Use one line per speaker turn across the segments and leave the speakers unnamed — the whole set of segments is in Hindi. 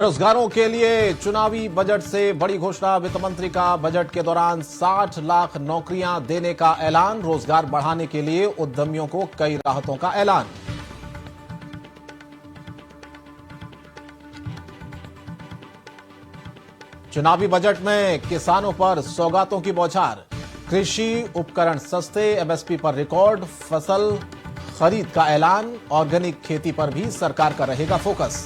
बेरोजगारों के लिए चुनावी बजट से बड़ी घोषणा। वित्त मंत्री का बजट के दौरान 60 लाख नौकरियां देने का ऐलान। रोजगार बढ़ाने के लिए उद्यमियों को कई राहतों का ऐलान। चुनावी बजट में किसानों पर सौगातों की बौछार। कृषि उपकरण सस्ते, एमएसपी पर रिकॉर्ड फसल खरीद का ऐलान। ऑर्गेनिक खेती पर भी सरकार का रहेगा फोकस।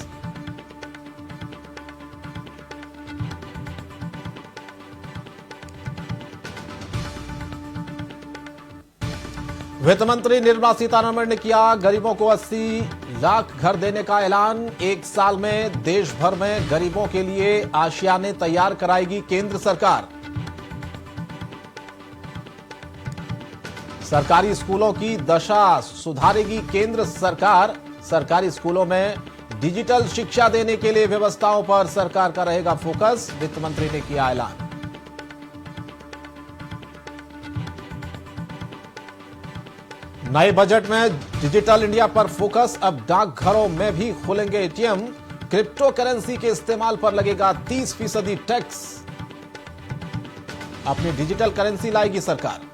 वित्त मंत्री निर्मला सीतारमण ने किया गरीबों को 80 लाख घर देने का ऐलान। एक साल में देश भर में गरीबों के लिए आशियाने तैयार कराएगी केंद्र सरकार। सरकारी स्कूलों की दशा सुधारेगी केंद्र सरकार। सरकारी स्कूलों में डिजिटल शिक्षा देने के लिए व्यवस्थाओं पर सरकार का रहेगा फोकस। वित्त मंत्री ने किया ऐलान। नए बजट में डिजिटल इंडिया पर फोकस। अब डाकघरों में भी खुलेंगे एटीएम। क्रिप्टो करेंसी के इस्तेमाल पर लगेगा 30% टैक्स। अपनी डिजिटल करेंसी लाएगी सरकार।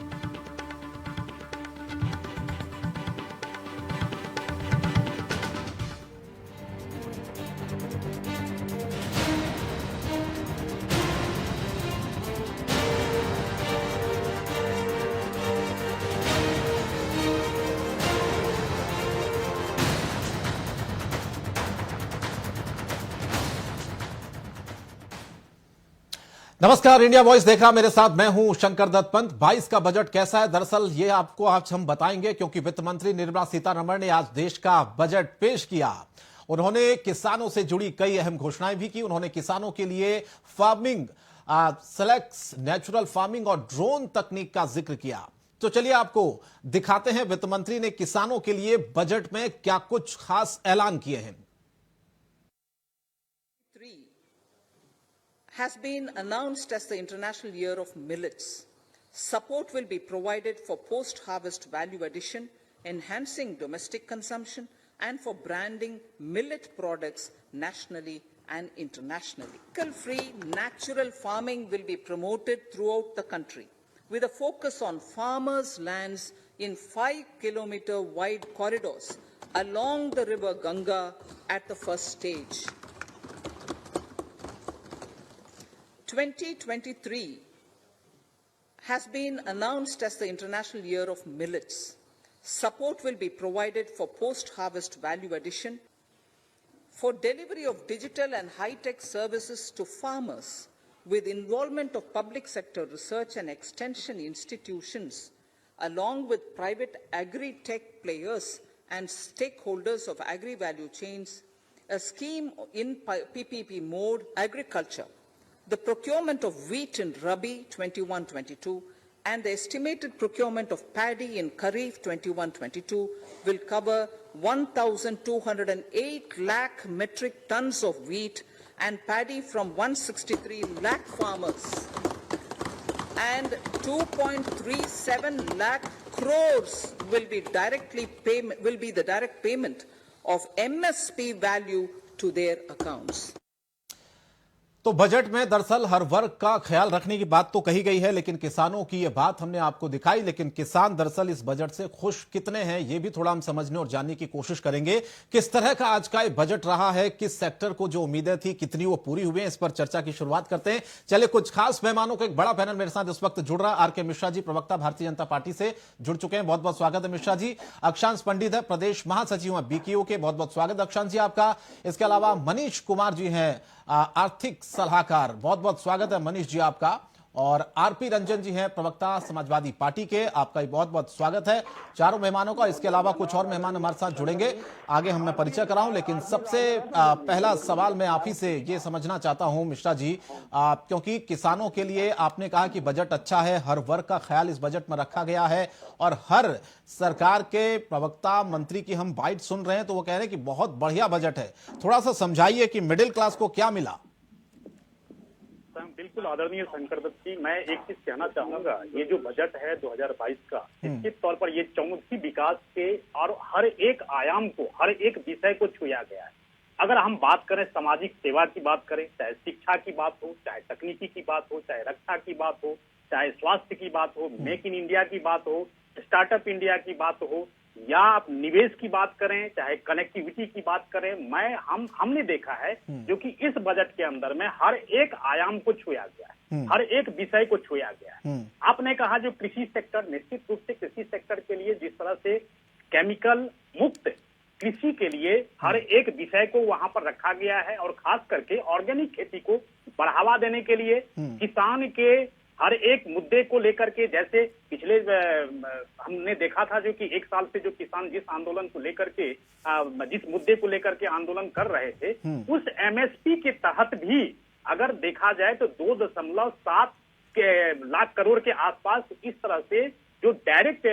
नमस्कार, इंडिया वॉइस देख रहा मेरे साथ मैं हूं शंकर दत्त पंत। 22 का बजट कैसा है, दरअसल ये आपको आज हम बताएंगे, क्योंकि वित्त मंत्री निर्मला सीतारमण ने आज देश का बजट पेश किया। उन्होंने किसानों से जुड़ी कई अहम घोषणाएं भी की। उन्होंने किसानों के लिए फार्मिंग, सेलेक्स, नेचुरल फार्मिंग और ड्रोन तकनीक का जिक्र किया। तो चलिए आपको दिखाते हैं वित्त मंत्री ने किसानों के लिए बजट में क्या कुछ खास ऐलान किए हैं।
Has been announced as the International Year of Millets. Support will be provided for post-harvest value addition, enhancing domestic consumption, and for branding millet products nationally and internationally. Chemical-free natural farming will be promoted throughout the country, with a focus on farmers' lands in 5-kilometer wide corridors along the river Ganga at the first stage. 2023 has been announced as the International Year of Millets. Support will be provided for post-harvest value addition, for delivery of digital and high-tech services to farmers, with involvement of public sector research and extension institutions, along with private agri-tech players and stakeholders of agri-value chains, a scheme in PPP mode, agriculture, the procurement of wheat in Rabi 21-22 and the estimated procurement of paddy in Kharif 21-22 will cover 1,208 lakh metric tons of wheat and paddy from 163 lakh farmers, and 2.37 lakh crores will be the direct payment of MSP value to their accounts.
तो बजट में दरअसल हर वर्ग का ख्याल रखने की बात तो कही गई है, लेकिन किसानों की यह बात हमने आपको दिखाई। लेकिन किसान दरअसल इस बजट से खुश कितने हैं, यह भी थोड़ा हम समझने और जानने की कोशिश करेंगे। किस तरह का आज का बजट रहा है, किस सेक्टर को जो उम्मीदें थी कितनी वो पूरी हुई हैं, इस पर चर्चा की शुरुआत करते हैं। चलिए, कुछ खास मेहमानों का एक बड़ा पैनल मेरे साथ इस वक्त जुड़ रहा है। आर.के. मिश्रा जी, प्रवक्ता भारतीय जनता पार्टी से जुड़ चुके हैं, बहुत बहुत स्वागत है मिश्रा जी। अक्षांश पंडित है, प्रदेश महासचिव हैं बीकेओ के, बहुत बहुत स्वागत अक्षांश जी आपका। इसके अलावा मनीष कुमार जी हैं, आर्थिक सलाहकार, बहुत बहुत स्वागत है मनीष जी आपका। और आरपी रंजन जी हैं, प्रवक्ता समाजवादी पार्टी के, आपका बहुत बहुत स्वागत है चारों मेहमानों का। इसके अलावा कुछ और मेहमान हमारे साथ जुड़ेंगे, आगे हम मैं परिचय कराऊं। लेकिन सबसे पहला सवाल मैं आप ही से ये समझना चाहता हूं मिश्रा जी, क्योंकि किसानों के लिए आपने कहा कि बजट अच्छा है, हर वर्ग का ख्याल इस बजट में रखा गया है, और हर सरकार के प्रवक्ता मंत्री की हम बाइट सुन रहे हैं तो वो कह रहे हैं कि बहुत बढ़िया बजट है। थोड़ा सा समझाइए कि मिडिल क्लास को क्या मिला।
बिल्कुल आदरणीय शंकर दत्त जी, मैं एक चीज कहना चाहूंगा, ये जो बजट है 2022 का, निश्चित तौर पर ये चौमुखी विकास के और हर एक आयाम को, हर एक विषय को छुआ गया है। अगर हम बात करें सामाजिक सेवा की बात करें, चाहे शिक्षा की बात हो, चाहे तकनीकी की बात हो, चाहे रक्षा की बात हो, चाहे स्वास्थ्य की बात हो, मेक इन इंडिया की बात हो, स्टार्टअप इंडिया की बात हो, या आप निवेश की बात करें, चाहे कनेक्टिविटी की बात करें, हमने देखा है जो कि इस बजट के अंदर में हर एक आयाम को छुआ गया है, हर एक विषय को छुआ गया है। आपने कहा जो कृषि सेक्टर, निश्चित रूप से कृषि सेक्टर के लिए जिस तरह से केमिकल मुक्त कृषि के लिए हर एक विषय को वहां पर रखा गया है, और खास करके ऑर्गेनिक खेती को बढ़ावा देने के लिए किसान के हर एक मुद्दे को लेकर के, जैसे पिछले हमने देखा था जो कि 1 साल से जो किसान जिस आंदोलन को लेकर के जिस मुद्दे को लेकर के आंदोलन कर रहे थे, उस एमएसपी के तहत भी अगर देखा जाए तो 2.7 लाख करोड़ के आसपास इस तरह से जो डायरेक्ट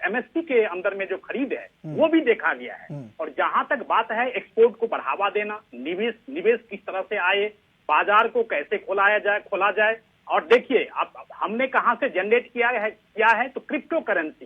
एमएसपी के अंदर में जो खरीद है वो भी देखा गया है। और जहां तक बात है एक्सपोर्ट को बढ़ावा देना, निवेश किस तरह से आए, बाजार को कैसे खोला जाए। और देखिए अब हमने कहां से जनरेट किया है तो क्रिप्टो करेंसी।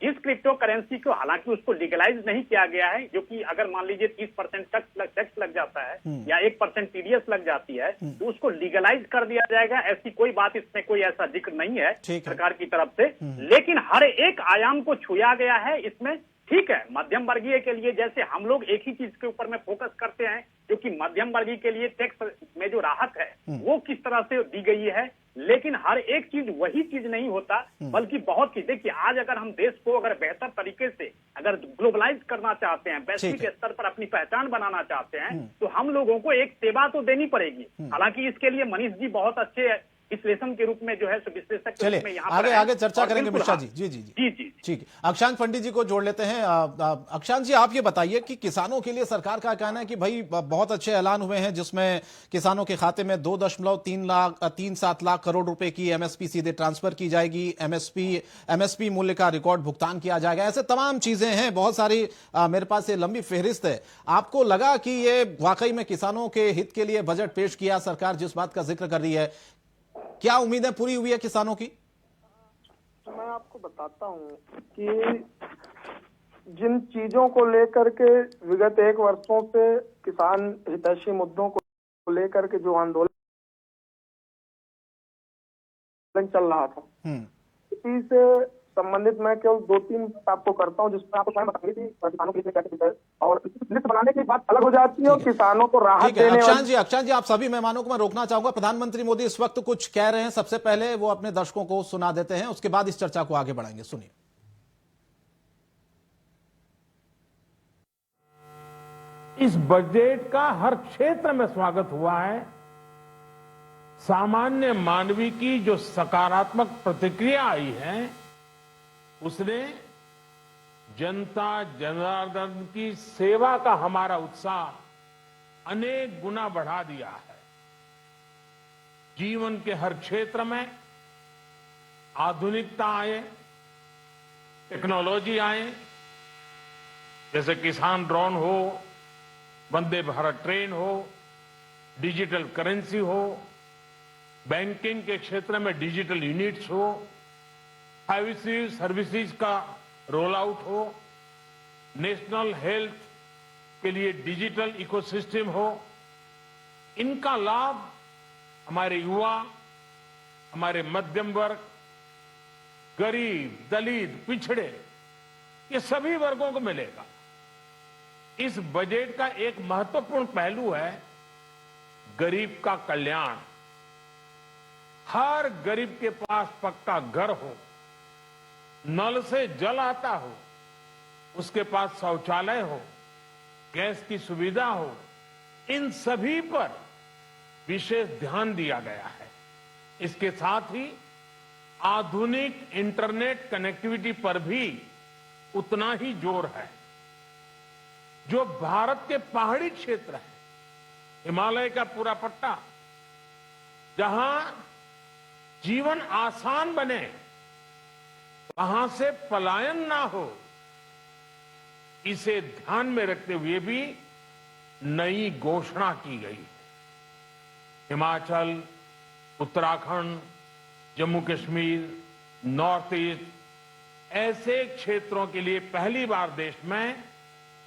इस क्रिप्टो करेंसी को हालांकि उसको लीगलाइज नहीं किया गया है, जो कि अगर मान लीजिए 30% टैक्स लग जाता है या 1% टीडीएस लग जाती है, तो उसको लीगलाइज कर दिया जाएगा। ऐसी कोई बात, इसमें कोई ऐसा जिक्र नहीं है सरकार की तरफ से, लेकिन हर एक आयाम को छुआ गया है इसमें। ठीक है, मध्यम वर्गीय के लिए जैसे हम लोग एक ही चीज के ऊपर में फोकस करते हैं, जो कि मध्यम वर्गीय के लिए टैक्स में जो राहत है वो किस तरह से दी गई है, लेकिन हर एक चीज वही चीज नहीं होता, बल्कि बहुत चीज। देखिए आज अगर हम देश को अगर बेहतर तरीके से अगर ग्लोबलाइज करना चाहते हैं, वैश्विक स्तर पर अपनी पहचान बनाना चाहते हैं, तो हम लोगों को एक सेवा तो देनी पड़ेगी। हालांकि इसके लिए मनीष जी बहुत अच्छे विश्लेषण के रूप में जो है विश्लेषक के रूप में यहाँ पर
आगे चर्चा करेंगे मिश्रा जी। जी ठीक है, अक्षांश पंडित जी को जोड़ लेते हैं। अक्षांश जी, आप ये बताइए कि किसानों के लिए सरकार का कहना है कि भाई बहुत अच्छे ऐलान हुए हैं जिसमें किसानों के खाते में 2.37 लाख करोड़ रुपए की एमएसपी सीधे ट्रांसफर की जाएगी, एमएसपी मूल्य का रिकॉर्ड भुगतान किया जाएगा, ऐसे तमाम चीजें हैं, बहुत सारी मेरे पास ये लंबी फेहरिस्त है। आपको लगा कि ये वाकई में किसानों के हित के लिए बजट पेश किया सरकार जिस बात का जिक्र कर रही है, क्या उम्मीदें पूरी हुई है किसानों की?
मैं आपको बताता हूं कि जिन चीजों को लेकर के विगत 1 वर्षों से किसान हितैषी मुद्दों को लेकर के जो आंदोलन चल रहा था, इसी से संबंधित मैं केवल 2-3 आपको करता हूं, जिसमें आपको स्वयं बताइए कि किसानों के लिए कैसे, और लिस्ट बनाने की बात अलग हो जाती है और किसानों को राहत देने।
अक्षांश जी, आप सभी मेहमानों को मैं रोकना चाहूंगा। प्रधानमंत्री मोदी इस वक्त कुछ कह रहे हैं, सबसे पहले वो अपने दर्शकों को सुना देते हैं, उसके बाद इस चर्चा को आगे बढ़ाएंगे। सुनिए।
इस बजट का हर क्षेत्र में स्वागत हुआ है। सामान्य मानवी की जो सकारात्मक प्रतिक्रिया आई है, उसने जनता जनार्दन की सेवा का हमारा उत्साह अनेक गुना बढ़ा दिया है। जीवन के हर क्षेत्र में आधुनिकता आए, टेक्नोलॉजी आए, जैसे किसान ड्रोन हो, वंदे भारत ट्रेन हो, डिजिटल करेंसी हो, बैंकिंग के क्षेत्र में डिजिटल यूनिट्स हो, 5G सर्विसेज का रोल आउट हो, नेशनल हेल्थ के लिए डिजिटल इकोसिस्टम हो। इनका लाभ हमारे युवा, हमारे मध्यम वर्ग, गरीब, दलित, पिछड़े, ये सभी वर्गों को मिलेगा। इस बजट का एक महत्वपूर्ण पहलू है गरीब का कल्याण। हर गरीब के पास पक्का घर हो, नल से जल आता हो, उसके पास शौचालय हो, गैस की सुविधा हो, इन सभी पर विशेष ध्यान दिया गया है। इसके साथ ही आधुनिक इंटरनेट कनेक्टिविटी पर भी उतना ही जोर है। जो भारत के पहाड़ी क्षेत्र है, हिमालय का पूरा पट्टा, जहां जीवन आसान बने, वहां से पलायन ना हो, इसे ध्यान में रखते हुए भी नई घोषणा की गई है। हिमाचल, उत्तराखंड, जम्मू कश्मीर, नॉर्थ ईस्ट, ऐसे क्षेत्रों के लिए पहली बार देश में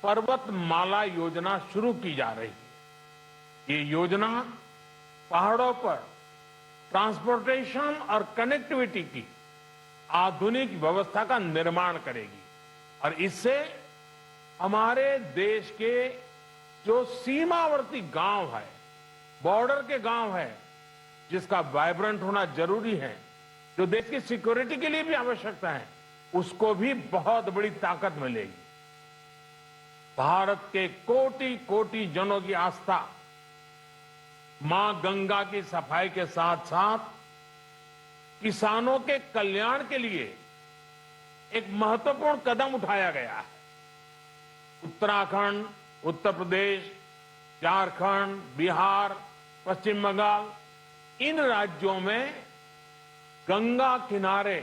पर्वतमाला योजना शुरू की जा रही है। ये योजना पहाड़ों पर ट्रांसपोर्टेशन और कनेक्टिविटी की आधुनिक व्यवस्था का निर्माण करेगी और इससे हमारे देश के जो सीमावर्ती गांव है, बॉर्डर के गांव है, जिसका वाइब्रेंट होना जरूरी है, जो देश की सिक्योरिटी के लिए भी आवश्यकता है, उसको भी बहुत बड़ी ताकत मिलेगी। भारत के कोटि कोटि जनों की आस्था मां गंगा की सफाई के साथ साथ किसानों के कल्याण के लिए एक महत्वपूर्ण कदम उठाया गया है। उत्तराखंड, उत्तर प्रदेश, झारखंड, बिहार, पश्चिम बंगाल, इन राज्यों में गंगा किनारे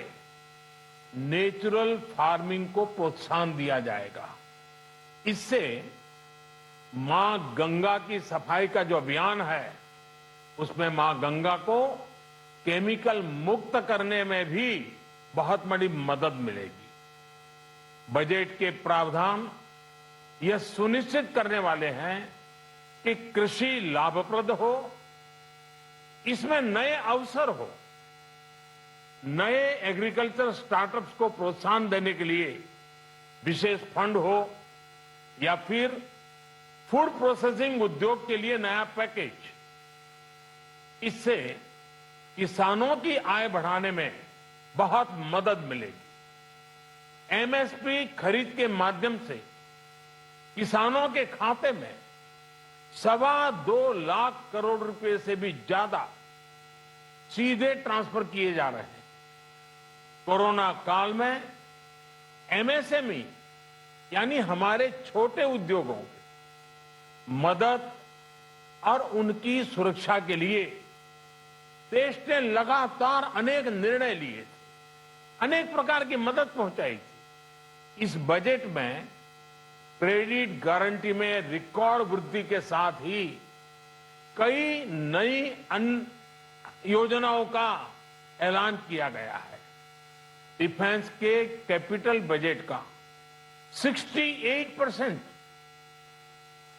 नेचुरल फार्मिंग को प्रोत्साहन दिया जाएगा। इससे मां गंगा की सफाई का जो अभियान है, उसमें मां गंगा को केमिकल मुक्त करने में भी बहुत बड़ी मदद मिलेगी। बजट के प्रावधान यह सुनिश्चित करने वाले हैं कि कृषि लाभप्रद हो, इसमें नए अवसर हो, नए एग्रीकल्चर स्टार्टअप्स को प्रोत्साहन देने के लिए विशेष फंड हो या फिर फूड प्रोसेसिंग उद्योग के लिए नया पैकेज। इससे किसानों की आय बढ़ाने में बहुत मदद मिलेगी। एमएसपी खरीद के माध्यम से किसानों के खाते में 2.25 लाख करोड़ रुपए से भी ज्यादा सीधे ट्रांसफर किए जा रहे हैं। कोरोना काल में एमएसएमई यानी हमारे छोटे उद्योगों की मदद और उनकी सुरक्षा के लिए देश ने लगातार अनेक निर्णय लिए थे, अनेक प्रकार की मदद पहुंचाई थी। इस बजट में क्रेडिट गारंटी में रिकॉर्ड वृद्धि के साथ ही कई नई योजनाओं का ऐलान किया गया है। डिफेंस के कैपिटल बजट का 68%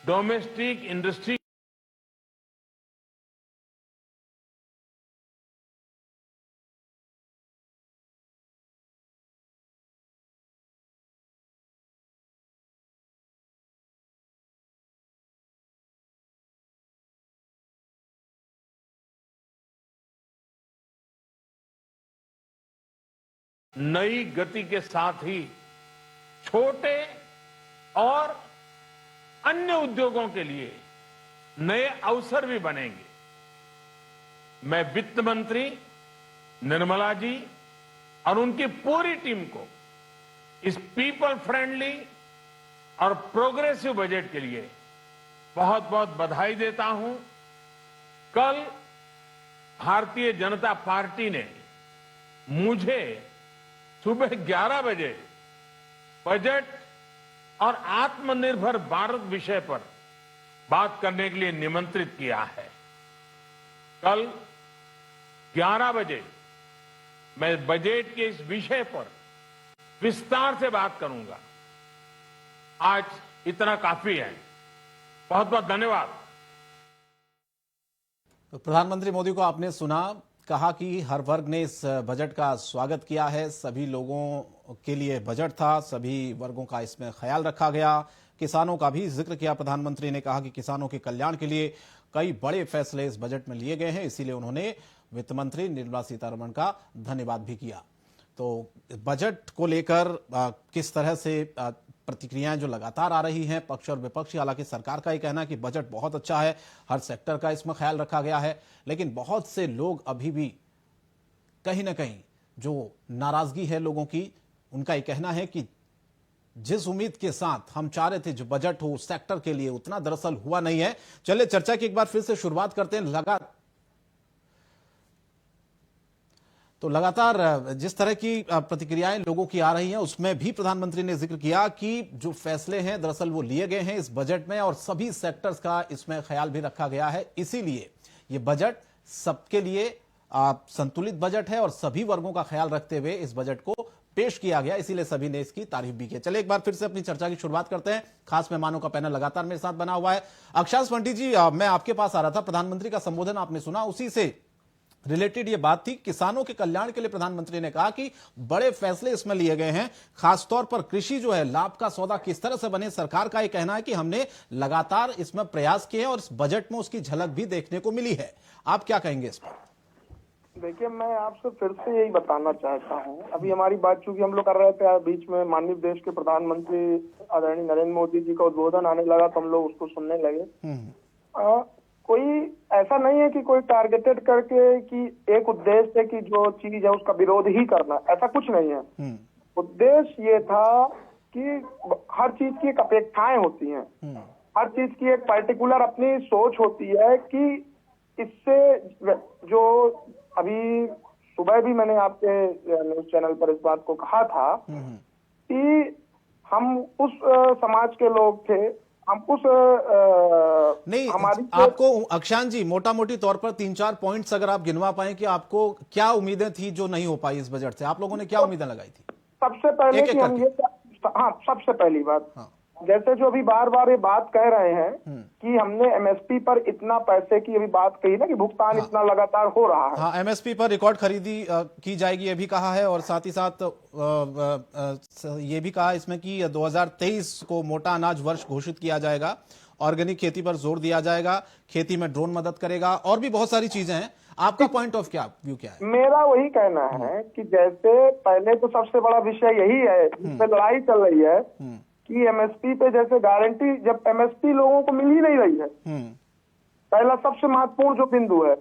डोमेस्टिक इंडस्ट्री नई गति के साथ ही छोटे और अन्य उद्योगों के लिए नए अवसर भी बनेंगे। मैं वित्त मंत्री निर्मला जी और उनकी पूरी टीम को इस पीपल फ्रेंडली और प्रोग्रेसिव बजट के लिए बहुत बहुत बधाई देता हूं। कल भारतीय जनता पार्टी ने मुझे सुबह 11 बजे बजट और आत्मनिर्भर भारत विषय पर बात करने के लिए निमंत्रित किया है। कल 11 बजे मैं बजट के इस विषय पर विस्तार से बात करूंगा। आज इतना काफी है। बहुत बहुत धन्यवाद।
तो प्रधानमंत्री मोदी को आपने सुना, कहा कि हर वर्ग ने इस बजट का स्वागत किया है, सभी लोगों के लिए बजट था, सभी वर्गों का इसमें ख्याल रखा गया। किसानों का भी जिक्र किया प्रधानमंत्री ने, कहा कि किसानों के कल्याण के लिए कई बड़े फैसले इस बजट में लिए गए हैं, इसीलिए उन्होंने वित्त मंत्री निर्मला सीतारमण का धन्यवाद भी किया। तो बजट को लेकर किस तरह से प्रतिक्रियाएं जो लगातार आ रही हैं पक्ष और विपक्ष, हालांकि सरकार का ये कहना है कि बजट बहुत अच्छा है, हर सेक्टर का इसमें ख्याल रखा गया है, लेकिन बहुत से लोग अभी भी कहीं ना कहीं जो नाराजगी है लोगों की, उनका ये कहना है कि जिस उम्मीद के साथ हम चाह रहे थे जो बजट हो उस सेक्टर के लिए, उतना दरअसल हुआ नहीं है। चलिए चर्चा की एक बार फिर से शुरुआत करते हैं। लगातार जिस तरह की प्रतिक्रियाएं लोगों की आ रही हैं, उसमें भी प्रधानमंत्री ने जिक्र किया कि जो फैसले हैं दरअसल वो लिए गए हैं इस बजट में और सभी सेक्टर्स का इसमें ख्याल भी रखा गया है। इसीलिए ये बजट सबके लिए संतुलित बजट है और सभी वर्गों का ख्याल रखते हुए इस बजट को पेश किया गया, इसीलिए सभी ने इसकी तारीफ भी की। चलिए एक बार फिर से अपनी चर्चा की शुरुआत करते हैं। खास मेहमानों का पैनल लगातार मेरे साथ बना हुआ है। अक्षांश पंडित जी, मैं आपके पास आ रहा था, प्रधानमंत्री का संबोधन आपने सुना, उसी से रिलेटेड ये बात थी। किसानों के कल्याण के लिए प्रधानमंत्री ने कहा कि बड़े फैसले इसमें लिए गए हैं, खासतौर पर कृषि जो है लाभ का सौदा किस तरह से बने। सरकार का यह कहना है कि हमने लगातार इसमें प्रयास किए और इस बजट में उसकी झलक भी देखने को मिली है। आप क्या कहेंगे इस पर?
देखिए, मैं आपसे फिर से यही बताना चाहता हूँ, अभी हमारी बात चूंकि हम लोग कर रहे थे, बीच में माननीय देश के प्रधानमंत्री आदरणीय नरेंद्र मोदी जी का उद्बोधन आने लगा तो हम लोग उसको सुनने लगे। कोई ऐसा नहीं है कि कोई टारगेटेड करके कि एक उद्देश्य है कि जो चीज है उसका विरोध ही करना, ऐसा कुछ नहीं है। उद्देश्य ये था कि हर चीज की एक अपेक्षाएं होती हैं, हर चीज की एक पर्टिकुलर अपनी सोच होती है कि इससे जो अभी सुबह भी मैंने आपके न्यूज चैनल पर इस बात को कहा था कि हम उस समाज के लोग थे, हम उस
नहीं,
हमारी
आपको अक्षांश जी मोटा मोटी तौर पर 3-4 पॉइंट्स अगर आप गिनवा पाए कि आपको क्या उम्मीदें थी जो नहीं हो पाई इस बजट से, आप लोगों ने क्या उम्मीदें लगाई थी?
सबसे पहले कि हम ये, हाँ, सबसे पहली बात, जैसे जो अभी बार बार ये बात कह रहे हैं कि हमने एमएसपी पर इतना पैसे की अभी बात कही ना कि भुगतान इतना लगातार हो रहा है।
हाँ, एमएसपी पर रिकॉर्ड खरीदी की जाएगी ये भी कहा है, और साथ ही साथ ये भी कहा इसमें कि 2023 को मोटा अनाज वर्ष घोषित किया जाएगा, ऑर्गेनिक खेती पर जोर दिया जाएगा, खेती में ड्रोन मदद करेगा, और भी बहुत सारी चीजें हैं। आपका पॉइंट ऑफ व्यू क्या है?
मेरा वही कहना है कि जैसे पहले तो सबसे बड़ा विषय यही है जिसपे लड़ाई चल रही है कि एमएसपी पे जैसे गारंटी, जब एमएसपी लोगों को मिल ही नहीं रही है, पहला सबसे महत्वपूर्ण जो बिंदु है,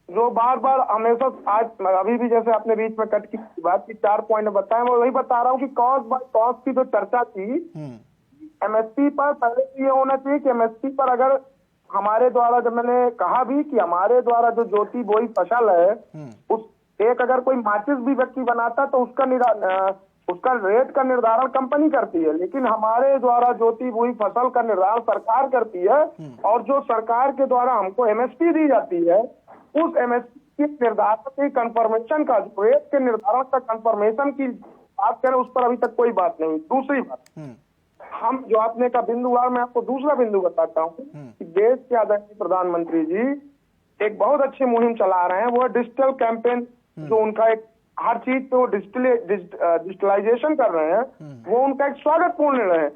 जो बार बार हमेशा, आज अभी भी जैसे आपने बीच में कट की बात की 4 पॉइंट बताया, मैं वही बता रहा हूँ कि कॉस्ट बाय कॉस्ट की जो चर्चा थी एमएसपी पर, पहले तो ये होना चाहिए कि एमएसपी पर अगर हमारे द्वारा, जब मैंने कहा भी कि हमारे द्वारा जो ज्योति बोई फसल है, उस एक अगर कोई माचिस भी व्यक्ति बनाता तो उसका रेट का निर्धारण कंपनी करती है, लेकिन हमारे द्वारा ज्योति बोई फसल का निर्धारण सरकार करती है, और जो सरकार के द्वारा हमको एमएसपी दी जाती है, उस एमएसपी के निर्धारण की कंफर्मेशन का, रेट के निर्धारण का कंफर्मेशन की बात करें, उस पर अभी तक कोई बात नहीं। दूसरी बात, हम जो आपने का बिंदुवार, मैं आपको दूसरा बिंदु बताता हूँ कि देश के आदरणीय प्रधानमंत्री जी एक बहुत अच्छी मुहिम चला रहे हैं, वो डिजिटल कैंपेन, जो उनका एक हर चीज पे वो डिजिटलाइजेशन कर रहे हैं, वो उनका एक स्वागतपूर्ण निर्णय है।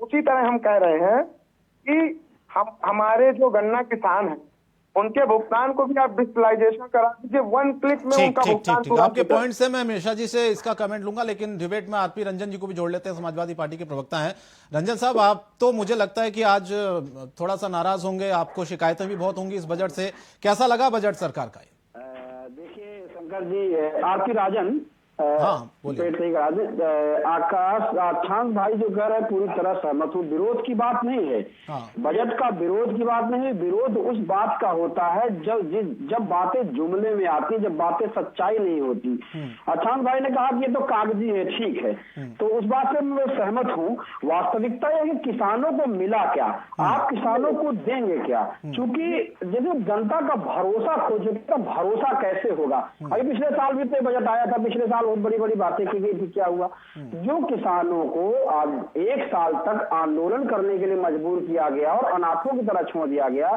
उसी तरह हम कह रहे हैं कि हमारे जो गन्ना किसान हैं उनके भुगतान को भी आप डिजिटलाइजेशन करा दीजिए, 1 क्लिक में उनका भुगतान।
आपके पॉइंट से मैं हमेशा जी से इसका कमेंट लूंगा, लेकिन डिबेट में आरपी रंजन जी को भी जोड़ लेते हैं, समाजवादी पार्टी के प्रवक्ता हैं। रंजन साहब, आप तो मुझे लगता है कि आज थोड़ा सा नाराज होंगे, आपको शिकायतें भी बहुत होंगी इस बजट से। कैसा लगा बजट सरकार का?
देखिए शंकर जी, आरपी राजन,
हाँ,
आकाश अक्षांश भाई जो कह रहे हैं पूरी तरह सहमत हूँ। विरोध की बात नहीं है, बजट का विरोध की बात नहीं है। विरोध उस बात का होता है जब बातें जुमले में आती, जब बातें सच्चाई नहीं होती। अक्षांश भाई ने कहा कि ये तो कागजी है, ठीक है, तो उस बात से मैं सहमत हूँ। वास्तविकता यह है कि किसानों को मिला क्या, आप किसानों को देंगे क्या? क्योंकि जैसे जनता का भरोसा खो चुका, भरोसा कैसे होगा? अभी पिछले साल भी तो बजट आया था, पिछले साल बहुत बड़ी बड़ी बातें की गई थी, क्या हुआ? जो किसानों को आज 1 साल तक आंदोलन करने के लिए मजबूर किया गया और अनाथों की तरह छोड़ दिया गया,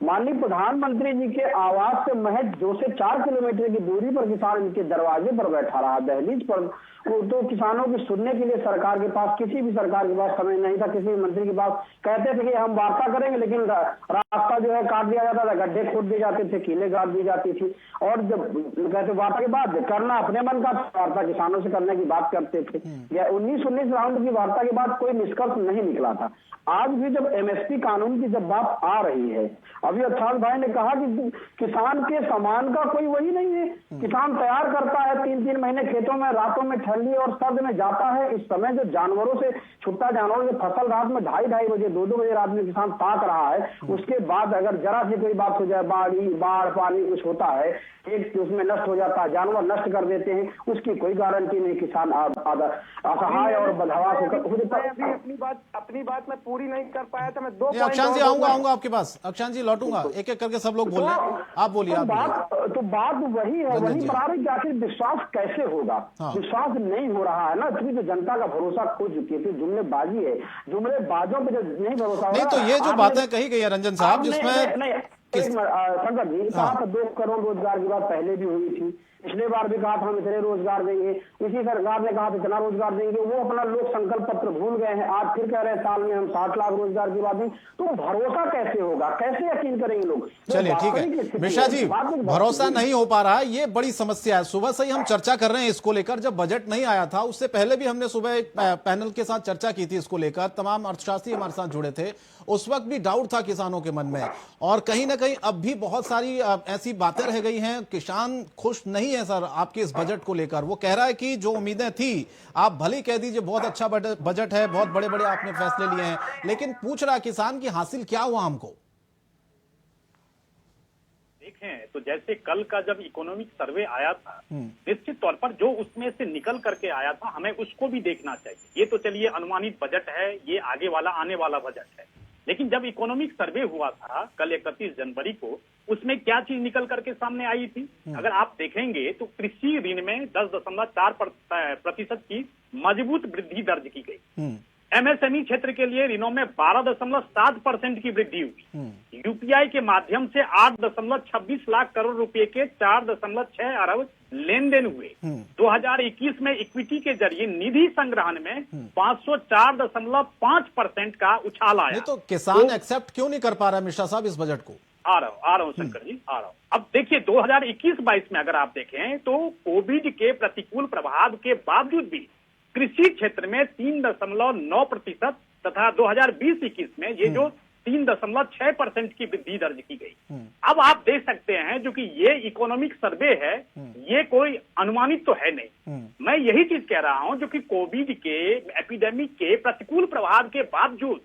माननीय प्रधानमंत्री जी के आवास से महज 2 से 4 किलोमीटर की दूरी पर किसान इनके दरवाजे पर बैठा रहा, दहलीज पर। तो किसानों की सुनने के लिए सरकार के पास, किसी भी सरकार के पास समय नहीं था, किसी भी मंत्री के पास। कहते थे कि हम वार्ता करेंगे, लेकिन रास्ता जो है काट दिया जाता था, गड्ढे खोद दिए जाते थे, कीले गाड़ दी जाती थी। और जब कहते वार्ता के बाद करना अपने मन का, वार्ता किसानों से करने की बात करते थे। या 19 राउंड की वार्ता के बाद कोई निष्कर्ष नहीं निकला था। आज भी जब एमएसपी कानून की जब बात आ रही है, अभी अक्षांश भाई ने कहा कि किसान के समान का कोई वही नहीं है। किसान तैयार करता है, 3-3 महीने खेतों में रातों में ठंडी और सर्द में जाता है। इस समय जो जानवरों से छुट्टा, जानवरों से फसल रात में 2:30 बजे 2-2 बजे रात में किसान ताक रहा है, उसके बाद अगर जरा सी कोई बात हो जाए, बाढ़ पानी कुछ होता है, एक उसमें नष्ट हो जाता है, जानवर नष्ट कर देते हैं, उसकी इसकी कोई गारंटी नहीं। किसान असहाय और बदहवास होकर
मैं अभी अपनी बात मैं पूरी नहीं कर पाया था। मैं दो
ये अक्षांश जी आऊंगा आपके पास, अक्षांश जी लौटूंगा, एक एक करके सब लोग बोल रहे हैं, आप बोलिए।
तो बात वही है, वही पर आ रही कि आखिर विश्वास कैसे होगा।
हाँ।
विश्वास नहीं हो रहा है ना, इतनी तो जनता का भरोसा खो चुकी थी। जुमलेबाजी है, जुमलेबाजों पे जब नहीं भरोसा
नहीं तो ये जो बातें कही गई है रंजन साहब, जिसमें
शंकर जी कहा था 2 करोड़ रोजगार की बात पहले भी हुई थी, पिछले बार भी कहा था हम इतने रोजगार देंगे, इसी सरकार ने कहा था इतना रोजगार देंगे, वो अपना लोक संकल्प पत्र भूल गए हैं। आज फिर कह रहे हैं साल में हम 60 लाख रोजगार की बात देंगे। तो भरोसा कैसे होगा, कैसे यकीन करेंगे लोग?
चलिए ठीक है मिश्रा जी, भरोसा नहीं हो पा रहा है, ये बड़ी समस्या है। सुबह से ही हम चर्चा कर रहे हैं इसको लेकर, जब बजट नहीं आया था उससे पहले भी हमने सुबह एक पैनल के साथ चर्चा की थी इसको लेकर, तमाम अर्थशास्त्री हमारे साथ जुड़े थे। उस वक्त भी डाउट था किसानों के मन में, और कहीं ना कहीं अब भी बहुत सारी ऐसी बातें रह गई हैं। किसान खुश नहीं है सर आपके इस बजट को लेकर। वो कह रहा है कि जो उम्मीदें थी, आप भले ही कह दीजिए बहुत अच्छा बजट है, बहुत बड़े बड़े आपने फैसले लिए हैं, लेकिन पूछ रहा किसान की हासिल क्या हुआ हमको।
देखें तो जैसे कल का जब इकोनॉमिक सर्वे आया था, निश्चित तौर पर जो उसमें से निकल करके आया था, हमें उसको भी देखना चाहिए। ये तो चलिए अनुमानित बजट है, ये आगे वाला आने वाला बजट है, लेकिन जब इकोनॉमिक सर्वे हुआ था कल 31 जनवरी को, उसमें क्या चीज निकल करके सामने आई थी? अगर आप देखेंगे तो कृषि ऋण में 10.4% की मजबूत वृद्धि दर्ज की गई। एमएसएमई क्षेत्र के लिए ऋणों में 12.7% की वृद्धि हुई। यूपीआई के माध्यम से 8.26 लाख करोड़ रुपए के 4.6 अरब लेन देन हुए। 2021 में इक्विटी के जरिए निधि संग्रहण में 504.5% का उछाल आया।
तो किसान एक्सेप्ट क्यों नहीं कर पा रहा मिश्रा साहब इस बजट को?
आ रहा हूं शंकर जी, आ रहा हूं। अब देखिए 2021-22 में अगर आप देखें तो कोविड के प्रतिकूल प्रभाव के बावजूद भी कृषि क्षेत्र में 3.9% तथा 2020-21 में ये जो 3.6% की वृद्धि दर्ज की गई। अब आप देख सकते हैं जो कि ये इकोनॉमिक सर्वे है, ये कोई अनुमानित तो है नहीं। मैं यही चीज कह रहा हूं जो कि कोविड के एपिडेमिक के प्रतिकूल प्रभाव के बावजूद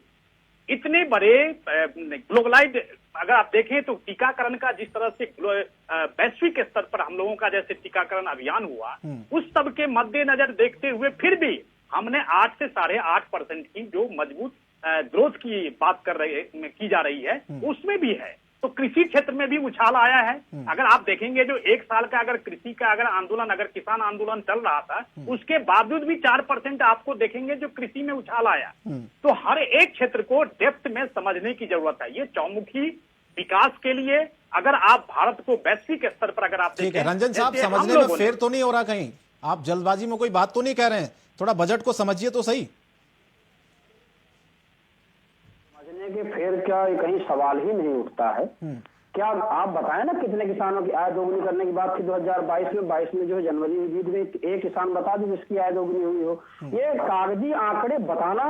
इतने बड़े ग्लोबलाइज, अगर आप देखें तो टीकाकरण का जिस तरह से वैश्विक स्तर पर हम लोगों का जैसे टीकाकरण अभियान हुआ, उस सब के मद्देनजर देखते हुए फिर भी हमने 8 से 8.5% की जो मजबूत ग्रोथ की बात की जा रही है, उसमें भी है। तो कृषि क्षेत्र में भी उछाल आया है। अगर आप देखेंगे जो 1 साल का अगर कृषि का अगर किसान आंदोलन चल रहा था, उसके बावजूद भी 4% आपको देखेंगे जो कृषि में उछाल आया। तो हर एक क्षेत्र को डेप्थ में समझने की जरूरत है। ये चौमुखी विकास के लिए अगर आप भारत को वैश्विक स्तर पर अगर आप
ठीक है रंजन साहब, समझने में फेर तो नहीं हो रहा कहीं? आप जल्दबाजी में कोई बात तो नहीं कह रहे हैं? थोड़ा बजट को समझिए तो सही।
के फेर क्या कहीं सवाल ही नहीं उठता है। क्या आप बताएं ना कितने किसानों की आय दोगुनी करने की बात थी 2022 में? 22 में जो है जनवरी में बीत गई, एक किसान बता दी जिसकी आय दोगुनी हुई हो। ये कागजी आंकड़े बताना,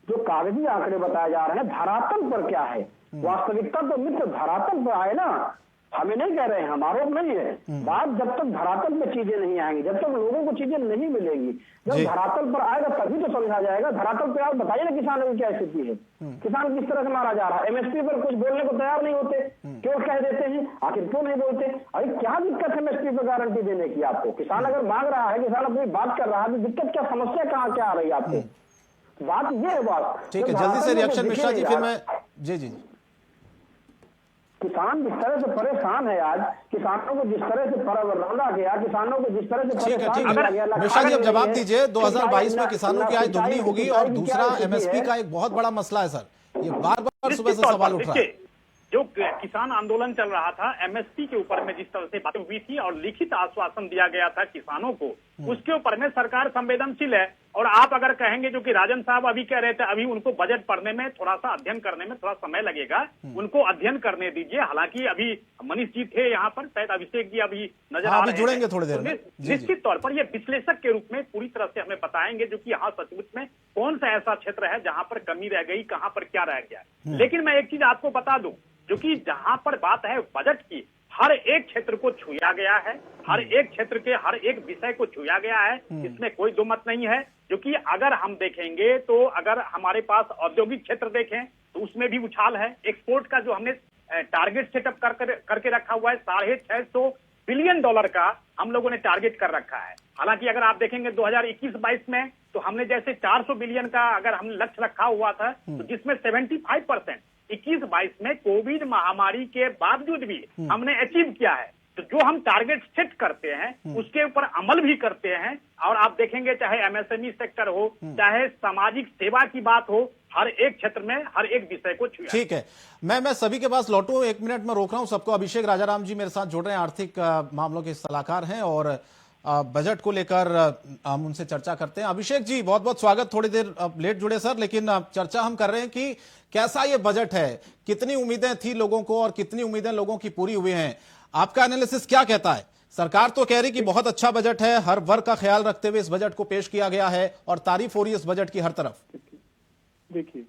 जो कागजी आंकड़े बताए जा रहे हैं, धरातल पर क्या है? वास्तविकता तो मित्र धरातल पर आए ना, हमें नहीं कह रहे हैं, हम आरोप नहीं है। बात जब तक धरातल पे चीजें नहीं आएंगी, जब तक लोगों को चीजें नहीं मिलेंगी, जब धरातल पर आएगा तभी तो समझा जाएगा। धरातल पे आप बताइए ना किसानों की क्या स्थिति है, किसान किस तरह से मारा जा रहा है। एमएसपी पर कुछ बोलने को तैयार नहीं होते, क्यों कह देते हैं? आखिर क्यों नहीं बोलते? अरे क्या दिक्कत है एमएसपी पर गारंटी देने की आपको? किसान अगर मांग रहा है, किसान अपनी बात कर रहा है, तो दिक्कत क्या, समस्या कहाँ क्या आ रही है आपको? बात ये है। बात
ठीक है, जल्दी से रिएक्शन मिश्रा जी, फिर मैं जी
किसान जिस तरह से परेशान है, आज किसानों को जिस तरह से रौंदा गया, किसानों को जिस तरह से परेशान किया गया।
मिश्रा जी अब जवाब दीजिए, 2022 में किसानों की आय दोगुनी होगी, और दूसरा एमएसपी का एक बहुत बड़ा मसला है सर, ये बार बार सुबह से सवाल उठ रहा है।
जो किसान आंदोलन चल रहा था, एमएसपी के ऊपर में जिस तरह से बातें हुई थी और लिखित आश्वासन दिया गया था किसानों को, उसके ऊपर में सरकार संवेदनशील है। और आप अगर कहेंगे जो कि राजन साहब अभी कह रहे थे, अभी उनको बजट पढ़ने में थोड़ा सा अध्ययन करने में थोड़ा समय लगेगा, उनको अध्ययन करने दीजिए। हालांकि अभी मनीष जी थे यहाँ पर, शायद अभिषेक जी अभी नजर आ रहे हैं,
जुड़ेंगे थोड़ी देर में।
निश्चित तौर पर ये विश्लेषक के रूप में पूरी तरह से हमें बताएंगे जो कि यहाँ सचमुच में कौन सा ऐसा क्षेत्र है जहां पर कमी रह गई, कहां पर क्या रह गया। लेकिन मैं एक चीज आपको बता दूं, जो कि जहां पर बात है बजट की, हर एक क्षेत्र को छुआ गया है, हर एक क्षेत्र के हर एक विषय को छुआ गया है, इसमें कोई दो मत नहीं है। जो कि अगर हम देखेंगे तो अगर हमारे पास औद्योगिक क्षेत्र देखें तो उसमें भी उछाल है। एक्सपोर्ट का जो हमने टारगेट सेटअप करके रखा हुआ है 650 बिलियन डॉलर का हम लोगों ने टारगेट कर रखा है। हालांकि अगर आप देखेंगे 2021-22 में तो हमने जैसे 400 बिलियन का अगर हमने लक्ष्य रखा हुआ था, तो जिसमें 75% 21-22 में कोविड महामारी के बावजूद भी हमने अचीव किया है। तो जो हम टारगेट सेट करते हैं उसके ऊपर अमल भी करते हैं। और आप देखेंगे चाहे एमएसएमई सेक्टर हो, चाहे सामाजिक सेवा की बात हो, हर एक क्षेत्र में हर एक विषय को छुआ।
ठीक है, मैं सभी के पास लौटूं, 1 मिनट में रोक रहा हूं सबको। अभिषेक राजाराम जी मेरे साथ जुड़ रहे हैं, आर्थिक मामलों के सलाहकार हैं और बजट को लेकर हम उनसे चर्चा करते हैं। अभिषेक जी बहुत बहुत स्वागत, थोड़ी देर लेट जुड़े सर, लेकिन चर्चा हम कर रहे हैं कि कैसा ये बजट है, कितनी उम्मीदें थी लोगों को और कितनी उम्मीदें लोगों की पूरी हुई हैं। आपका एनालिसिस क्या कहता है? सरकार तो कह रही कि बहुत अच्छा बजट है, हर वर्ग का ख्याल रखते हुए इस बजट को पेश किया गया है और तारीफ हो रही है इस बजट की हर तरफ।
देखिए,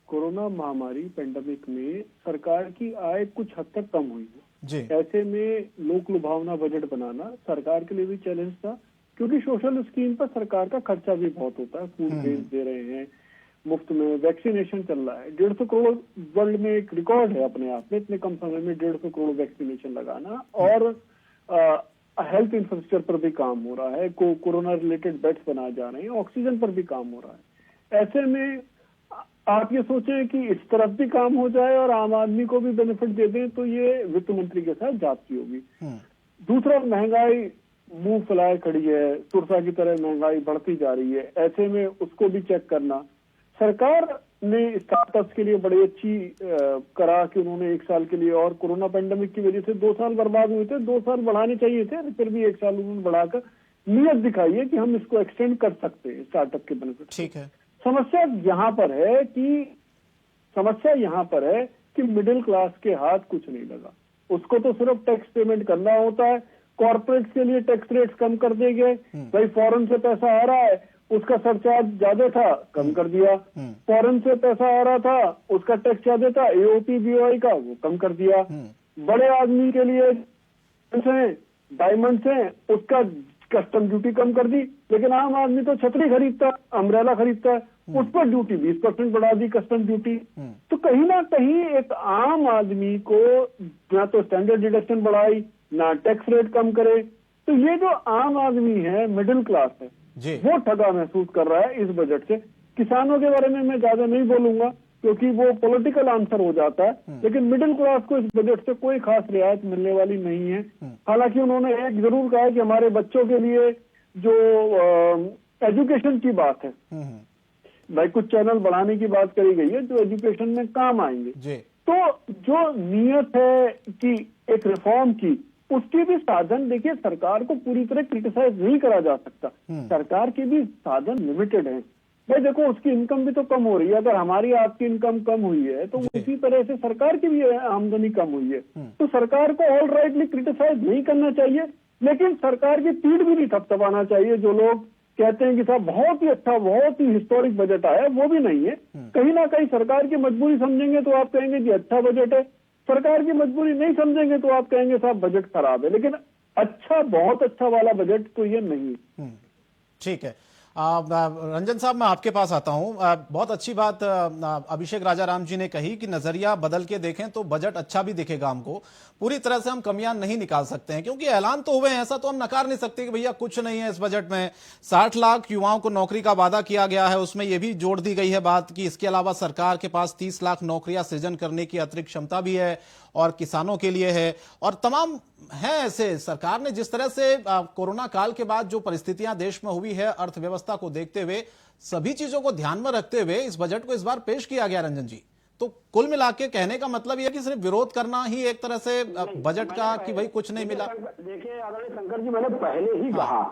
कोरोना महामारी पेंडेमिक में सरकार की आय कुछ हद तक कम हुई है
जी।
ऐसे में लोक लुभावना बजट बनाना सरकार के लिए भी चैलेंज था, क्योंकि सोशल स्कीम पर सरकार का खर्चा भी बहुत होता है। फूड बेस दे रहे हैं, मुफ्त में वैक्सीनेशन चल रहा है। 150 करोड़ वर्ल्ड में एक रिकॉर्ड है अपने आप में, इतने कम समय में 150 करोड़ वैक्सीनेशन लगाना। और हेल्थ इंफ्रास्ट्रक्चर पर भी काम हो रहा है, कोरोना रिलेटेड बेड्स बनाए जा रहे हैं, ऑक्सीजन पर भी काम हो रहा है। ऐसे में आप ये सोचें कि इस तरफ भी काम हो जाए और आम आदमी को भी बेनिफिट दे दें, तो ये वित्त मंत्री के साथ जाती होगी। दूसरा, महंगाई मुंह फैलाए खड़ी है, सुरसा की तरह महंगाई बढ़ती जा रही है। ऐसे में उसको भी चेक करना। सरकार ने स्टार्टअप्स के लिए बड़ी अच्छी करा कि उन्होंने 1 साल के लिए, और कोरोना पेंडेमिक की वजह से 2 साल बर्बाद हुए थे, 2 साल बढ़ाने चाहिए थे, फिर भी 1 साल उन्होंने बढ़ाकर नीयत दिखाई है कि हम इसको एक्सटेंड कर सकते हैं स्टार्टअप के बेनिफिट।
ठीक है,
समस्या यहाँ पर है कि मिडिल क्लास के हाथ कुछ नहीं लगा। उसको तो सिर्फ टैक्स पेमेंट करना होता है। कॉर्पोरेट्स के लिए टैक्स रेट्स कम कर दिए गए। भाई फॉरेन से पैसा आ रहा है, उसका सरचार्ज ज्यादा था, कम कर दिया। फॉरेन से पैसा आ रहा था, उसका टैक्स ज्यादा था, एओपी बीओआई का, वो कम कर दिया। बड़े आदमी के लिए डायमंड्स हैं, उसका कस्टम ड्यूटी कम कर दी। लेकिन आम आदमी तो छतरी खरीदता, अम्ब्रेला खरीदता है, उस पर ड्यूटी 20% बढ़ा दी, कस्टम ड्यूटी। तो कहीं ना कहीं एक आम आदमी को ना तो स्टैंडर्ड डिडक्शन बढ़ाई, ना टैक्स रेट कम करे। तो ये जो आम आदमी है, मिडिल क्लास है
जी।
वो ठगा महसूस कर रहा है इस बजट से। किसानों के बारे में मैं ज्यादा नहीं बोलूंगा क्योंकि वो पॉलिटिकल आंसर हो जाता है, लेकिन मिडिल क्लास को इस बजट से कोई खास रियायत मिलने वाली नहीं है। हालांकि उन्होंने एक जरूर कहा कि हमारे बच्चों के लिए जो एजुकेशन की बात है, भाई कुछ चैनल बढ़ाने की बात करी गई है जो एजुकेशन में काम आएंगे जी। तो जो नीयत है कि एक रिफॉर्म की, उसके भी साधन देखिए, सरकार को पूरी तरह क्रिटिसाइज नहीं करा जा सकता। सरकार के भी साधन लिमिटेड हैं। भाई देखो, उसकी इनकम भी तो कम हो रही है। अगर हमारी आपकी इनकम कम हुई है तो उसी तरह से सरकार की भी आमदनी कम हुई है। तो सरकार को ऑल राइटली क्रिटिसाइज नहीं करना चाहिए, लेकिन सरकार की पीठ भी नहीं थपथपाना चाहिए। जो लोग कहते हैं कि साहब बहुत ही अच्छा, बहुत ही हिस्टोरिक बजट आया, वो भी नहीं है। कहीं ना कहीं सरकार की मजबूरी समझेंगे तो आप कहेंगे कि अच्छा बजट है, सरकार की मजबूरी नहीं समझेंगे तो आप कहेंगे साहब बजट खराब है। लेकिन अच्छा, बहुत अच्छा वाला बजट तो ये नहीं है।
ठीक है, रंजन साहब मैं आपके पास आता हूं। बहुत अच्छी बात अभिषेक राजाराम जी ने कही कि नजरिया बदल के देखें तो बजट अच्छा भी दिखेगा हमको। पूरी तरह से हम कमियां नहीं निकाल सकते हैं क्योंकि ऐलान तो हुए हैं, ऐसा तो हम नकार नहीं सकते कि भैया कुछ नहीं है इस बजट में। 60 लाख युवाओं को नौकरी का वादा किया गया है, उसमें यह भी जोड़ दी गई है बात कि इसके अलावा सरकार के पास 30 लाख नौकरियां सृजन करने की अतिरिक्त क्षमता भी है और किसानों के लिए है और तमाम है। ऐसे सरकार ने जिस तरह से कोरोना काल के बाद जो परिस्थितियां देश में हुई है, अर्थव्यवस्था को देखते हुए, सभी चीजों को ध्यान में रखते हुए इस बजट को इस बार पेश किया गया। रंजन जी, तो कुल मिला के कहने का मतलब यह कि सिर्फ विरोध करना ही एक तरह से बजट का कि भाई कुछ नहीं मिला।
देखिए आदरणीय शंकर जी, मैंने पहले ही कहा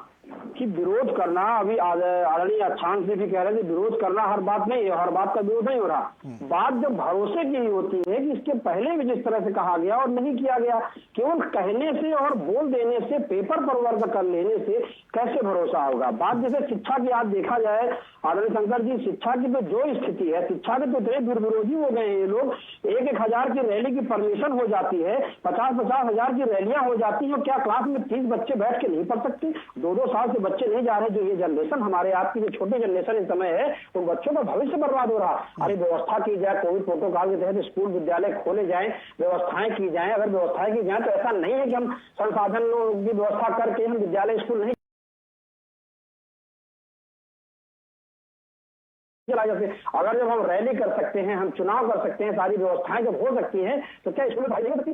कि विरोध करना, अभी आदरणीय अच्छांश जी भी कह रहे थे विरोध करना हर बात नहीं है, हर बात का विरोध नहीं हो रहा। बात जब भरोसे की होती है कि इसके पहले भी जिस तरह से कहा गया और नहीं किया गया, केवल कहने से और बोल देने से, पेपर पर वर्क कर लेने से कैसे भरोसा होगा। बात जैसे शिक्षा की आज देखा जाए आदरणीय शंकर जी, शिक्षा की तो जो स्थिति है, शिक्षा के तो इतने दुर्विरोधी हो गए हैं ये लोग। 1-1 हजार की रैली की परमिशन हो जाती है, 50-50 हजार की रैलियां हो जाती हैं। क्या क्लास में 30 बच्चे बैठ के नहीं पढ़ सकते? 2-2 साल गांव के बच्चे नहीं जा रहे, जो ये जनरेशन हमारे आपकी जो छोटी जनरेशन इस समय है, उन बच्चों का भविष्य बर्बाद हो रहा। अरे व्यवस्था की जाए, कोविड प्रोटोकॉल के तहत स्कूल विद्यालय खोले जाए, व्यवस्थाएं की जाए। अगर व्यवस्थाएं की जाए तो ऐसा नहीं है कि हम संसाधनों की व्यवस्था करके हम विद्यालय स्कूल नहीं चला सकते। अगर जब हम रैली कर सकते हैं, हम चुनाव कर सकते हैं, सारी व्यवस्थाएं जब हो सकती हैं, तो क्या इसमें भाई नहीं बती?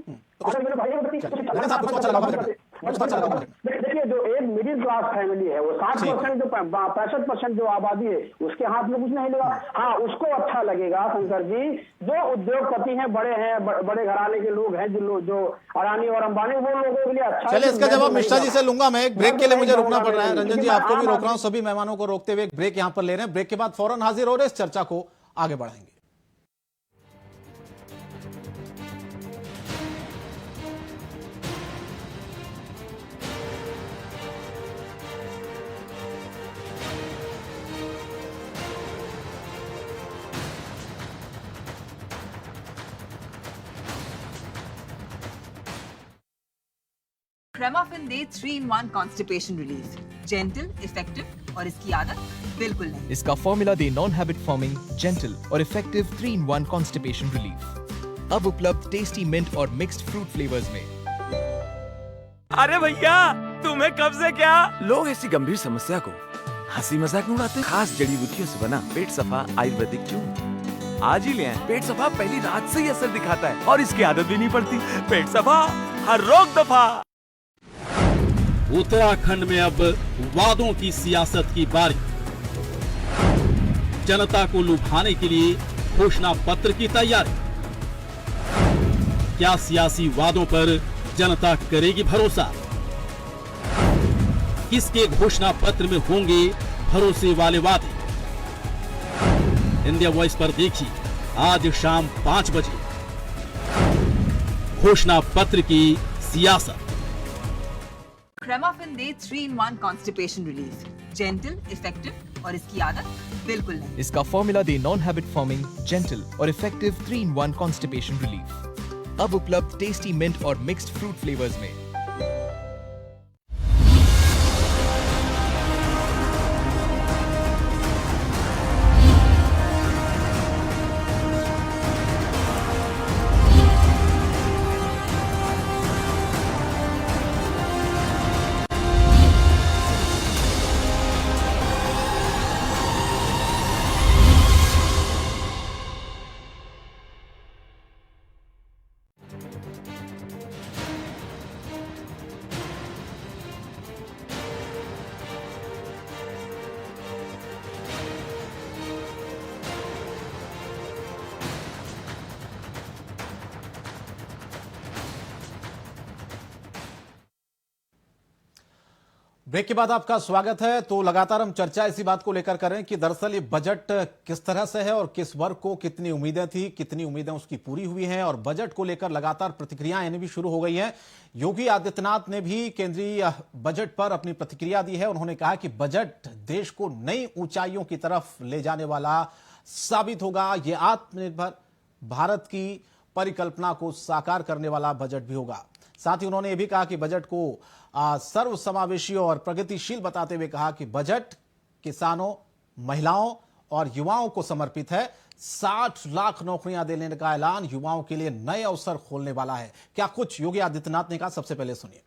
देखिए, जो एक मिडिल क्लास फैमिली है, वो 60% जो 65% जो आबादी है, उसके हाथ में कुछ नहीं लगा। हाँ, उसको अच्छा लगेगा शंकर जी, जो उद्योगपति हैं, बड़े घराने के लोग हैं, जो अडानी और अंबानी, वो लोगों के लिए अच्छा।
चलिए, इसका जवाब मिश्रा जी से लूंगा मैं। एक ब्रेक के लिए मुझे रुकना पड़ रहा है। रंजन जी, आपको भी रोक रहा हूं, सभी मेहमानों को रोकते हुए एक ब्रेक यहां पर ले रहे हैं। ब्रेक के बाद फौरन हाजिर हो रहे, इस चर्चा को आगे बढ़ाएंगे।
क्रेमाफिन दे 3-in-1 constipation relief, gentle, effective और इसकी आदत बिल्कुल नहीं।
इसका फॉर्मूला दे नॉन हैबिट फॉर्मिंग, जेंटल और इफेक्टिव 3-in-1 कॉन्स्टिपेशन रिलीफ। अब उपलब्ध टेस्टी मिंट और मिक्स्ड फ्रूट फ्लेवर्स में।
अरे भैया, तुम्हें कब से क्या? लोग ऐसी गंभीर समस्या को हंसी मजाक में उड़ाते। खास जड़ी बूटियों से बना पेट सफा आयुर्वेदिक चूर्ण आज ही ले आए। पेट सफा पहली रात से ही असर दिखाता है और इसकी आदत भी नहीं पड़ती। पेट सफा, हर रोग दफा।
उत्तराखंड में अब वादों की सियासत की बारी। जनता को लुभाने के लिए घोषणा पत्र की तैयारी। क्या सियासी वादों पर जनता करेगी भरोसा? किसके घोषणा पत्र में होंगे भरोसे वाले वादे? इंडिया वॉइस पर देखिए आज शाम 5 बजे घोषणा पत्र की सियासत।
क्रेमाफिन दे 3-in-1 constipation relief, gentle, effective और इसकी आदत बिल्कुल नहीं।
इसका फॉर्मूला दे नॉन हैबिट फॉर्मिंग, जेंटल और इफेक्टिव 3-in-1 कॉन्स्टिपेशन रिलीफ। अब उपलब्ध टेस्टी मिंट और मिक्स्ड फ्रूट फ्लेवर्स में।
ब्रेक के बाद आपका स्वागत है। तो लगातार हम चर्चा इसी बात को लेकर करें कि दरअसल ये बजट किस तरह से है और किस वर्ग को कितनी उम्मीदें थी, कितनी उम्मीदें उसकी पूरी हुई हैं, और बजट को लेकर लगातार प्रतिक्रियाएं आनी भी शुरू हो गई हैं। योगी आदित्यनाथ ने भी केंद्रीय बजट पर अपनी प्रतिक्रिया दी है। उन्होंने कहा कि बजट देश को नई ऊंचाइयों की तरफ ले जाने वाला साबित होगा। ये आत्मनिर्भर भारत की परिकल्पना को साकार करने वाला बजट भी होगा। साथ ही उन्होंने यह भी कहा कि बजट को सर्वसमावेशी और प्रगतिशील बताते हुए कहा कि बजट किसानों, महिलाओं और युवाओं को समर्पित है। 60 लाख नौकरियां देने का ऐलान युवाओं के लिए नए अवसर खोलने वाला है। क्या कुछ योगी आदित्यनाथ ने कहा, सबसे पहले सुनिए।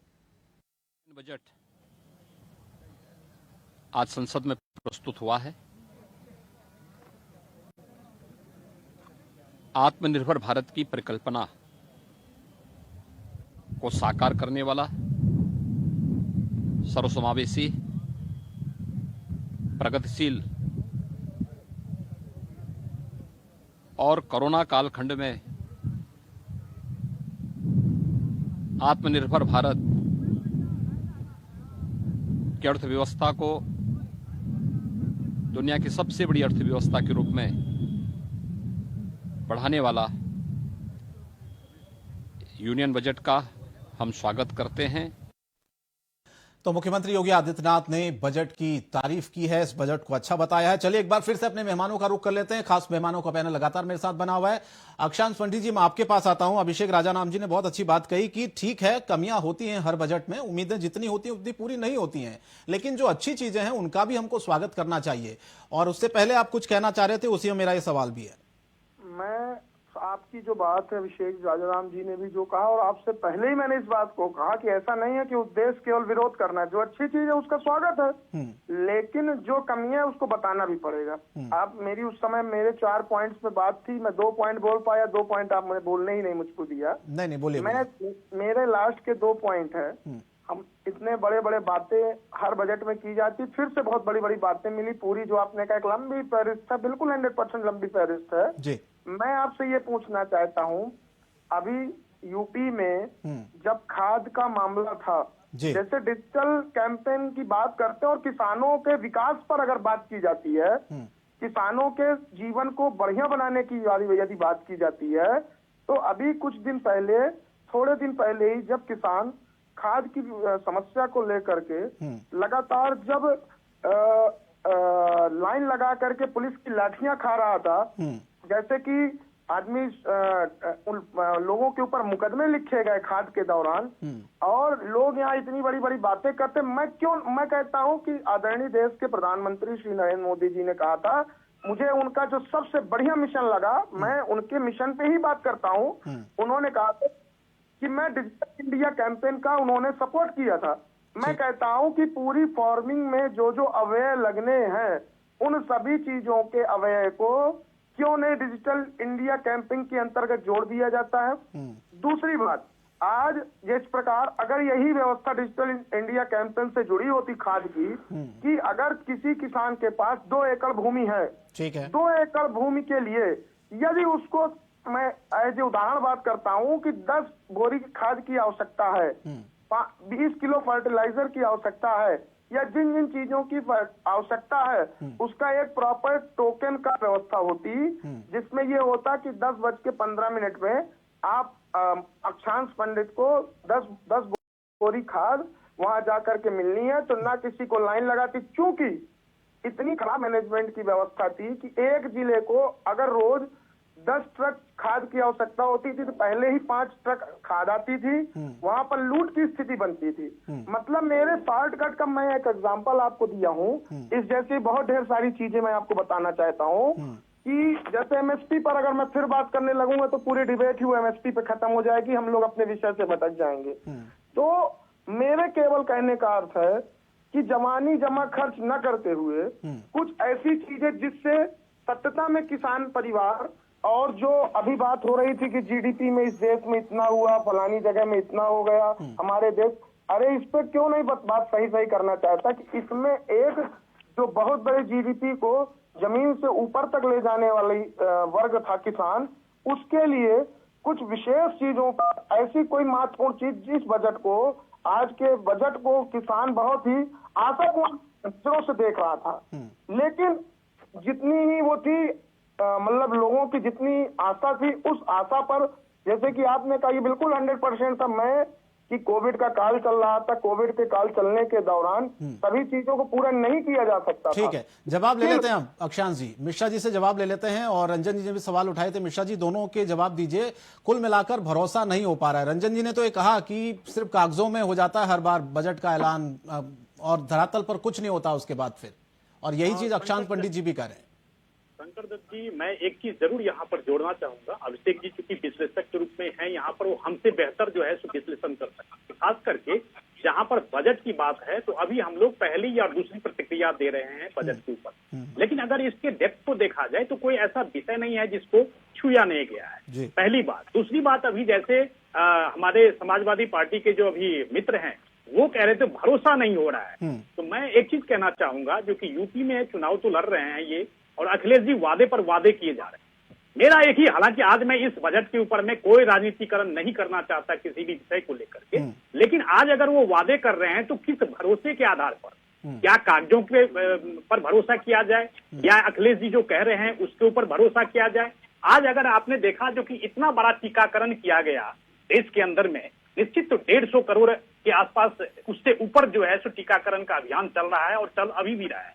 बजट आज संसद में प्रस्तुत हुआ है। आत्मनिर्भर भारत की परिकल्पना को साकार करने वाला, सर्वसमावेशी, प्रगतिशील और कोरोना कालखंड में आत्मनिर्भर भारत की अर्थव्यवस्था को दुनिया की सबसे बड़ी अर्थव्यवस्था के रूप में बढ़ाने वाला यूनियन बजट का हम स्वागत करते हैं।
तो मुख्यमंत्री योगी आदित्यनाथ ने बजट की तारीफ की है, इस बजट को अच्छा बताया है। चलिए एक बार फिर से अपने मेहमानों का रुख कर लेते हैं। खास मेहमानों का पैनल लगातार मेरे साथ बना हुआ है। अक्षांश पंडित जी, मैं आपके पास आता हूं। अभिषेक राजाराम जी ने बहुत अच्छी बात कही कि ठीक है, कमियां होती हैं हर बजट में, उम्मीदें जितनी होती हैं उतनी पूरी नहीं होती हैं, लेकिन जो अच्छी चीजें हैं उनका भी हमको स्वागत करना चाहिए। और उससे पहले आप कुछ कहना चाह रहे थे, उसी में मेरा ये सवाल भी है।
मैं आपकी जो बात है, अभिषेक राजाराम जी ने भी जो कहा, और आपसे पहले ही मैंने इस बात को कहा कि ऐसा नहीं है कि उद्देश्य केवल विरोध करना है। जो अच्छी चीज है उसका स्वागत है, लेकिन जो कमी है उसको बताना भी पड़ेगा। आप मेरी उस समय मेरे 4 पॉइंट्स पे बात थी, मैं 2 पॉइंट बोल पाया, 2 पॉइंट आप मुझे बोलने ही नहीं मुझको दिया।
नहीं बोलिए।
मेरे लास्ट के 2 पॉइंट है। हम इतने बड़े बड़े बातें हर बजट में की जाती, फिर से बहुत बड़ी बड़ी बातें मिली। पूरी जो आपने कहा एक लंबी फहरिस्त है, बिल्कुल 100% लंबी फहरिस्त है जी। मैं आपसे ये पूछना चाहता हूँ, अभी यूपी में जब खाद का मामला था, जैसे डिजिटल कैंपेन की बात करते हैं और किसानों के विकास पर अगर बात की जाती है, किसानों के जीवन को बढ़िया बनाने की यदि बात की जाती है, तो अभी कुछ दिन पहले, थोड़े दिन पहले ही जब किसान खाद की समस्या को लेकर के लगातार जब लाइन लगा करके पुलिस की लाठियां खा रहा था, जैसे कि आदमी लोगों के ऊपर मुकदमे लिखे गए खाद के दौरान, और लोग यहाँ इतनी बड़ी बड़ी बातें करते। मैं कहता हूँ कि आदरणीय देश के प्रधानमंत्री श्री नरेंद्र मोदी जी ने कहा था, मुझे उनका जो सबसे बढ़िया मिशन लगा, मैं उनके मिशन पे ही बात करता हूँ। उन्होंने कहा था कि मैं डिजिटल इंडिया कैंपेन का उन्होंने सपोर्ट किया था। मैं कहता हूं कि पूरी फार्मिंग में जो जो अवयव लगने हैं, उन सभी चीजों के अवयव को क्यों नहीं डिजिटल इंडिया कैंपेन के अंतर्गत जोड़ दिया जाता है। दूसरी बात, आज जिस प्रकार अगर यही व्यवस्था डिजिटल इंडिया कैंपेन से जुड़ी होती खाद की, कि अगर किसी किसान के पास 2 एकड़ भूमि है, ठीक है, 2 एकड़ भूमि के लिए यदि उसको, मैं एज ए उदाहरण बात करता हूं कि 10 बोरी खाद की आवश्यकता है, 20 किलो फर्टिलाइजर की आवश्यकता है, या जिन जिन चीजों की आवश्यकता है, उसका एक प्रॉपर टोकन का व्यवस्था होती, जिसमें ये होता कि 10:15 में आप अक्षांश पंडित को 10 बोरी खाद वहां जाकर के मिलनी है, तो ना किसी को लाइन लगाती। क्योंकि इतनी खराब मैनेजमेंट की व्यवस्था थी कि एक जिले को अगर रोज 10 ट्रक खाद की आवश्यकता होती थी, तो पहले ही 5 ट्रक खाद आती थी, वहां पर लूट की स्थिति बनती थी। मतलब मेरे शॉर्टकट का मैं एक एग्जांपल आपको दिया हूं। इस जैसी बहुत ढेर सारी चीजें मैं आपको बताना चाहता हूं कि जैसे एमएसपी पर अगर मैं फिर बात करने लगूंगा तो पूरी डिबेट ही एमएसपी पे खत्म हो जाएगी, हम लोग अपने विषय से भटक जाएंगे। तो मेरे केवल कहने का अर्थ है कि जवानी जमा खर्च न करते हुए कुछ ऐसी चीजें जिससे सत्यता में किसान परिवार, और जो अभी बात हो रही थी कि जीडीपी में इस देश में इतना हुआ, फलानी जगह में इतना हो गया हमारे देश, अरे इस पे क्यों नहीं बात सही करना चाहता कि इसमें एक जो बहुत बड़े जीडीपी को जमीन से ऊपर तक ले जाने वाली वर्ग था किसान, उसके लिए कुछ विशेष चीजों पर ऐसी कोई महत्वपूर्ण चीज, जिस बजट को, आज के बजट को किसान बहुत ही आशापूर्ण नजरों से देख रहा था, लेकिन जितनी ही वो थी, मतलब लोगों की जितनी आशा थी, उस आशा पर, जैसे कि आपने कहा, ये बिल्कुल 100% था मैं कि कोविड का काल चल रहा था, कोविड के काल चलने के दौरान सभी चीजों को पूरा नहीं किया जा सकता।
ठीक है, जवाब ले लेते हैं हम अक्षांश जी, मिश्रा जी से जवाब ले लेते हैं, और रंजन जी ने भी सवाल उठाए थे। मिश्रा जी, दोनों के जवाब दीजिए। कुल मिलाकर भरोसा नहीं हो पा रहा है। रंजन जी ने तो ये कहा कि सिर्फ कागजों में हो जाता है हर बार बजट का ऐलान, और धरातल पर कुछ नहीं होता उसके बाद फिर, और यही चीज अक्षांश पंडित जी भी कह रहे हैं।
शंकर दत्त जी, मैं एक चीज जरूर यहाँ पर जोड़ना चाहूंगा। अभिषेक जी चूंकि विश्लेषक के रूप में हैं यहाँ पर, वो हमसे बेहतर जो है विश्लेषण कर सकते हैं। खास करके जहाँ पर बजट की बात है, तो अभी हम लोग पहली या दूसरी प्रतिक्रिया दे रहे हैं बजट के ऊपर, लेकिन अगर इसके डेप्थ को देखा जाए तो कोई ऐसा विषय नहीं है जिसको छुआ नहीं गया है, पहली बात। दूसरी बात, अभी जैसे हमारे समाजवादी पार्टी के जो अभी मित्र हैं, वो कह रहे थे भरोसा नहीं हो रहा है। तो मैं एक चीज कहना चाहूंगा, जो कि यूपी में चुनाव तो लड़ रहे हैं ये, और अखिलेश जी वादे पर वादे किए जा रहे हैं। मेरा एक ही, हालांकि आज मैं इस बजट के ऊपर में कोई राजनीतिकरण नहीं करना चाहता किसी भी विषय को लेकर के, लेकिन आज अगर वो वादे कर रहे हैं तो किस भरोसे के आधार पर, क्या कागजों के पर भरोसा किया जाए, या अखिलेश जी जो कह रहे हैं उसके ऊपर भरोसा किया जाए। आज अगर आपने देखा जो कि इतना बड़ा टीकाकरण किया गया देश के अंदर में, निश्चित तो 150 करोड़ के आसपास, उससे ऊपर जो है सो टीकाकरण का अभियान चल रहा है और चल अभी भी रहा है।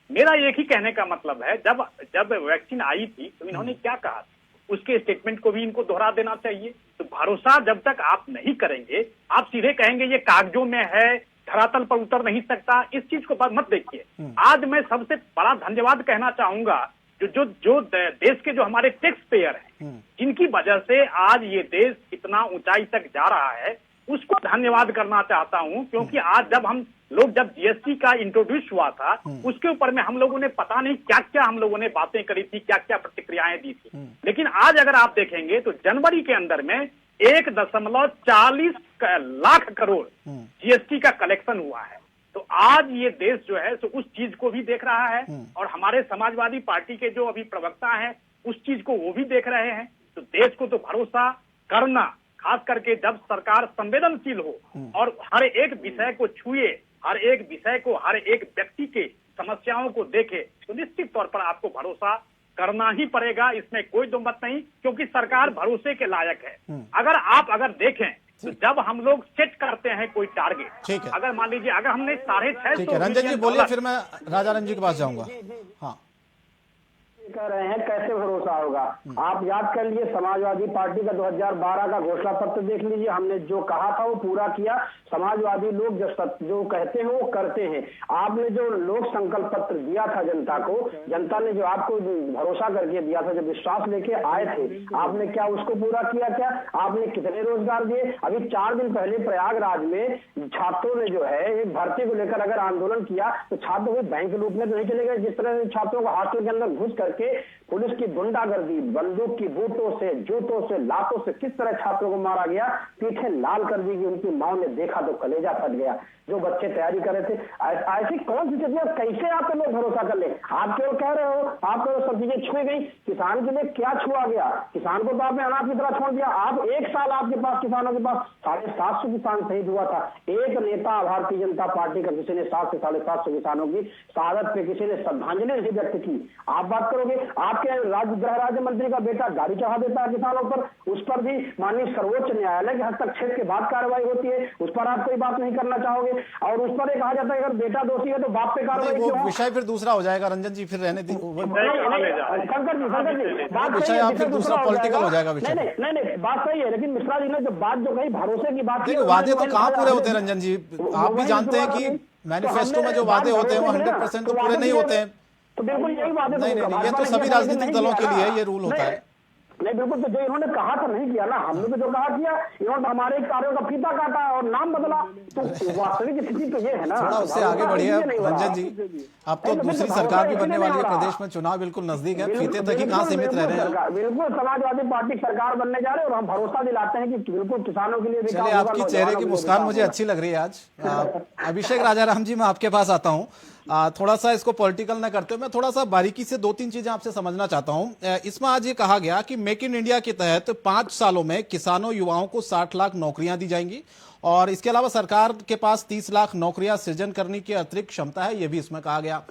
मेरा एक ही कहने का मतलब है, जब वैक्सीन आई थी तो इन्होंने क्या कहा, उसके स्टेटमेंट को भी इनको दोहरा देना चाहिए। तो भरोसा जब तक आप नहीं करेंगे, आप सीधे कहेंगे ये कागजों में है, धरातल पर उतर नहीं सकता, इस चीज को मत देखिए। आज मैं सबसे बड़ा धन्यवाद कहना चाहूंगा जो देश के जो हमारे टैक्स पेयर हैं, जिनकी वजह से आज ये देश इतना ऊंचाई तक जा रहा है, उसको धन्यवाद करना चाहता हूं। क्योंकि आज जब जीएसटी का इंट्रोड्यूस हुआ था, उसके ऊपर में हम लोगों ने पता नहीं क्या क्या हम लोगों ने बातें करी थी, क्या क्या प्रतिक्रियाएं दी थी। लेकिन आज अगर आप देखेंगे तो जनवरी के अंदर में 1.40 लाख करोड़ जीएसटी का कलेक्शन हुआ है। तो आज ये देश जो है तो उस चीज को भी देख रहा है, और हमारे समाजवादी पार्टी के जो अभी प्रवक्ता हैं उस चीज को वो भी देख रहे हैं। तो देश को तो भरोसा करना, खास करके जब सरकार संवेदनशील हो और हर एक विषय को छुए, हर एक विषय को, हर एक व्यक्ति के समस्याओं को देखे, तो निश्चित तौर पर आपको भरोसा करना ही पड़ेगा, इसमें कोई दो मत नहीं। क्योंकि सरकार भरोसे के लायक है। अगर देखें तो जब हम लोग सेट करते हैं कोई टारगेट, अगर मान लीजिए अगर हमने 650
रंजन जी बोलिए, फिर मैं राजाराम जी के पास जाऊंगा। हाँ,
कह रहे हैं कैसे भरोसा होगा। आप याद कर लीजिए, समाजवादी पार्टी का 2012 का घोषणा पत्र देख लीजिए, हमने जो कहा था वो पूरा किया। समाजवादी लोग जो कहते हैं वो करते हैं। आपने जो लोक संकल्प पत्र दिया था जनता को, जनता ने जो आपको भरोसा करके दिया था, जब विश्वास लेके आए थे, आपने क्या उसको पूरा किया? क्या आपने कितने रोजगार दिए? अभी 4 दिन पहले प्रयागराज में छात्रों ने जो है एक भर्ती को लेकर अगर आंदोलन किया, तो छात्र को बैंक लूटने तो नहीं चले गए। जिस तरह से छात्रों को हॉस्टल के अंदर घुस करके पुलिस की गुंडागर्दी, बंदूक की बूटों से, जूतों से, लातों से किस तरह छात्रों को मारा गया, पीठे लाल कर दी गई, उनकी मां ने देखा तो कलेजा फट गया। जो बच्चे तैयारी कर रहे थे, ऐसी कौन सी चीजें, कैसे आप लोग भरोसा कर ले? आप केवल कह रहे हो, आप केवल सब चीजें छुए गई। किसान के लिए क्या छुआ गया? किसान को तो आपने अनाथ की तरह छोड़ दिया। आप एक साल आपके पास किसानों के पास 750 किसान शहीद हुआ था। एक नेता भारतीय जनता पार्टी का किसी ने 700 से 750 किसानों की शहादत पे किसी ने श्रद्धांजलि नहीं व्यक्त की। आप बात करोगे? आपके गृह राज्य मंत्री का बेटा गाड़ी चढ़ा देता है किसानों पर, उस पर भी माननीय सर्वोच्च न्यायालय के हस्तक्षेप के बाद कार्रवाई होती है, उस पर आप कोई बात नहीं करना चाहोगे। और उस पर कहा जाता है अगर बेटा दोषी है तो बाप पे कार्रवाई क्यों?
वो विषय फिर दूसरा हो जाएगा। रंजन जी फिर रहने दी,
शंकर जी बात
विषय आप फिर दूसरा पॉलिटिकल हो जाएगा विषय।
नहीं, बात सही है, लेकिन मिश्रा जी ने जो बात जो कही भरोसे की बात,
वादे तो कहाँ पूरे होते हैं रंजन जी? आप भी जानते हैं कि मैनिफेस्टो में जो वादे होते हैं वो 100% तो पूरे नहीं होते हैं।
तो बिल्कुल यही वादे
नहीं, ये तो सभी राजनीतिक दलों के लिए ये रूल होता है।
नहीं, बिल्कुल, तो जो इन्होंने कहा था नहीं किया ना, हमने तो जो कहा किया। इन्होंने हमारे कार्यों का फीता काटा और नाम बदला। तो वास्तविक स्थिति तो ये है ना।
थोड़ा उससे आगे बढ़िए रंजन जी, अब तो दूसरी सरकार भी बनने वाली है प्रदेश में, चुनाव बिल्कुल नजदीक है, फीते तक ही कहाँ सीमित रह रहे हैं।
बिल्कुल समाजवादी पार्टी सरकार बनने जा रहे हैं और हम भरोसा दिलाते हैं कि बिल्कुल किसानों के लिए।
चलिए, आपकी चेहरे की मुस्कान मुझे अच्छी लग रही है आज। अभिषेक राजाराम जी, मैं आपके पास आता हूँ। थोड़ा सा इसको पॉलिटिकल न करते हुए मैं थोड़ा सा बारीकी से 2-3 चीजें आपसे समझना चाहता हूं। इसमें आज ये कहा गया कि मेक इन इंडिया के तहत 5 सालों में किसानों युवाओं को 60 लाख नौकरियां दी जाएंगी, और इसके अलावा सरकार के पास 30 लाख नौकरियां सृजन करने की अतिरिक्त क्षमता है, यह भी इसमें कहा गया।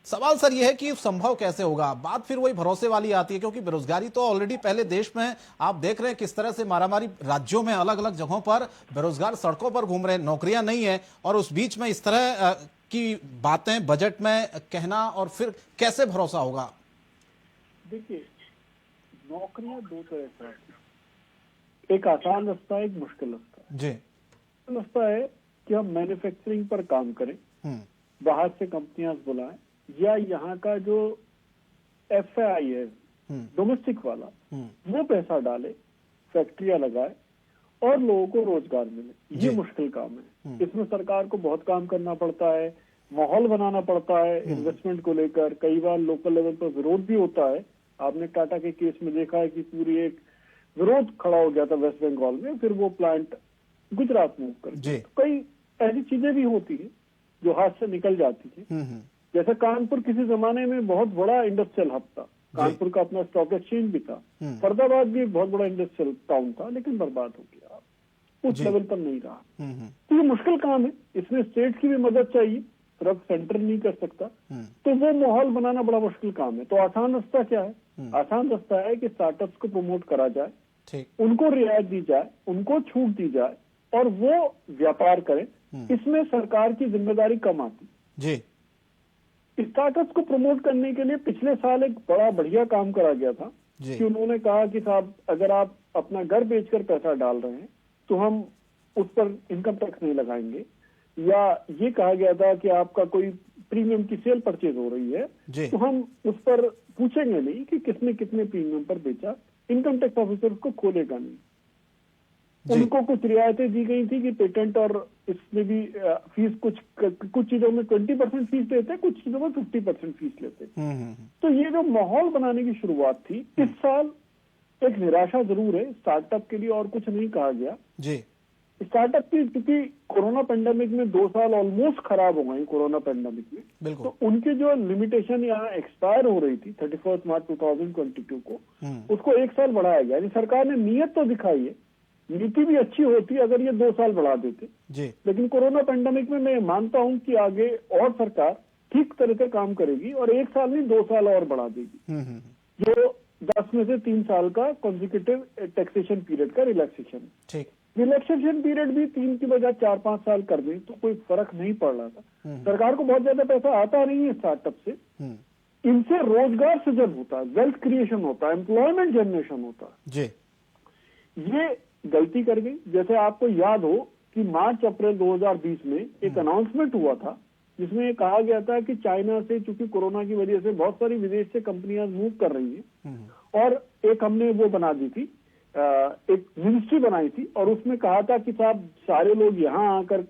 सवाल सर यह है कि संभव कैसे होगा? बात फिर वही भरोसे वाली आती है, क्योंकि बेरोजगारी तो ऑलरेडी पहले देश में आप देख रहे हैं किस तरह से मारामारी राज्यों में अलग अलग जगहों पर बेरोजगार सड़कों पर घूम रहे हैं, नौकरियां नहीं है, और उस बीच में इस तरह की बातें बजट में कहना, और फिर कैसे भरोसा होगा?
देखिए, नौकरियां 2 तरह से हैं, एक आसान रास्ता है, एक मुश्किल रास्ता
जी।
रास्ता है कि हम मैन्युफैक्चरिंग पर काम करें, बाहर से कंपनियां बुलाएं, या यहाँ का जो FAI है डोमेस्टिक वाला, वो पैसा डाले, फैक्ट्रियां लगाए और लोगों को रोजगार मिले। ये मुश्किल काम है, इसमें सरकार को बहुत काम करना पड़ता है, माहौल बनाना पड़ता है इन्वेस्टमेंट को लेकर। कई बार लोकल लेवल पर विरोध भी होता है। आपने टाटा के केस में देखा है कि पूरी एक विरोध खड़ा हो गया था वेस्ट बंगाल में, फिर वो प्लांट गुजरात मूव कर। कई ऐसी चीजें भी होती है जो हाथ से निकल जाती है। जैसे कानपुर किसी जमाने में बहुत बड़ा इंडस्ट्रियल हब था, कानपुर का अपना स्टॉक एक्सचेंज भी था, फरीदाबाद भी एक बहुत बड़ा इंडस्ट्रियल टाउन था, लेकिन बर्बाद हो गया, उस लेवल पर नहीं रहा। तो ये मुश्किल काम है, इसमें स्टेट की भी मदद चाहिए, सिर्फ सेंटर नहीं कर सकता, तो वो माहौल बनाना बड़ा मुश्किल काम है। तो आसान रास्ता क्या है? आसान रास्ता है कि स्टार्टअप्स को प्रमोट करा जाए, उनको रियायत दी जाए, उनको छूट दी जाए, और वो व्यापार करें, इसमें सरकार की जिम्मेदारी कम आती।
जी।
स्टार्टअप्स को प्रमोट करने के लिए पिछले साल एक बड़ा बढ़िया काम करा गया था कि उन्होंने कहा कि साहब अगर आप अपना घर बेचकर पैसा डाल रहे हैं तो हम उस पर इनकम टैक्स नहीं लगाएंगे, या ये कहा गया था कि आपका कोई प्रीमियम की सेल परचेज हो रही है तो हम उस पर पूछेंगे नहीं कि किसने कितने प्रीमियम पर बेचा, इनकम टैक्स ऑफिसर को खोलेगा नहीं। उनको कुछ रियायतें दी गई थी कि पेटेंट और इसमें भी फीस कुछ चीजों में 20% फीस लेते हैं, कुछ चीजों में 50% फीस लेते हैं। तो ये जो माहौल बनाने की शुरुआत थी, इस साल एक निराशा जरूर है स्टार्टअप के लिए, और कुछ नहीं कहा गया
जी।
स्टार्टअप की, क्योंकि कोरोना पेंडेमिक में 2 साल ऑलमोस्ट खराब हो गए कोरोना पेंडेमिक में, तो उनकी जो लिमिटेशन यहाँ एक्सपायर हो रही थी 31 मार्च 2022 को, उसको 1 साल बढ़ाया गया। यानी सरकार ने नीयत तो दिखाई है, नीति भी अच्छी होती अगर ये 2 साल बढ़ा देते
जी।
लेकिन कोरोना पेंडेमिक में मैं मानता हूं कि आगे और सरकार ठीक तरह से काम करेगी और 1 साल नहीं 2 साल और बढ़ा देगी, जो 10 में से 3 साल का कॉन्जिक्यूटिव टैक्सेशन पीरियड का रिलैक्सेशन।
ठीक,
रिलैक्सेशन पीरियड भी 3 की बजाय 4-5 साल कर दें तो कोई फर्क नहीं पड़ रहा था। सरकार को बहुत ज्यादा पैसा आता नहीं है स्टार्टअप से, इनसे रोजगार सृजन होता है, वेल्थ क्रिएशन होता है, एम्प्लॉयमेंट जनरेशन होता है। ये गलती कर गई। जैसे आपको याद हो कि मार्च अप्रैल 2020 में एक अनाउंसमेंट हुआ था जिसमें ये कहा गया था कि चाइना से, चूंकि कोरोना की वजह से बहुत सारी विदेश से कंपनियां मूव कर रही हैं, और एक हमने वो बना दी थी, एक मिनिस्ट्री बनाई थी और उसमें कहा था कि साहब सारे लोग यहाँ आकर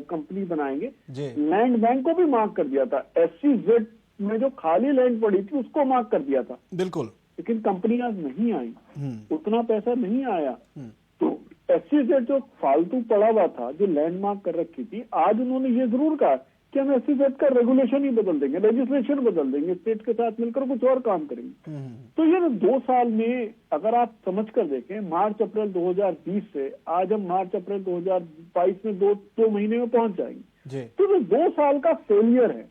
कंपनी बनाएंगे। लैंड बैंक को भी मार्क कर दिया था, SEZ में जो खाली लैंड पड़ी थी उसको मार्क कर दिया था।
बिल्कुल।
लेकिन कंपनियां नहीं आई, उतना पैसा नहीं आया, तो SEZ जो फालतू पड़ा हुआ था, जो लैंडमार्क कर रखी थी, आज उन्होंने ये जरूर कहा कि हम SEZ का रेगुलेशन ही बदल देंगे, लेजिस्लेशन बदल देंगे, स्टेट के साथ मिलकर कुछ और काम करेंगे। तो ये 2 साल में अगर आप समझ कर देखें, मार्च अप्रैल 2020 से आज हम मार्च अप्रैल 2022 में 2 महीने में पहुंच जाएंगे। तो ये 2 साल का फेलियर है।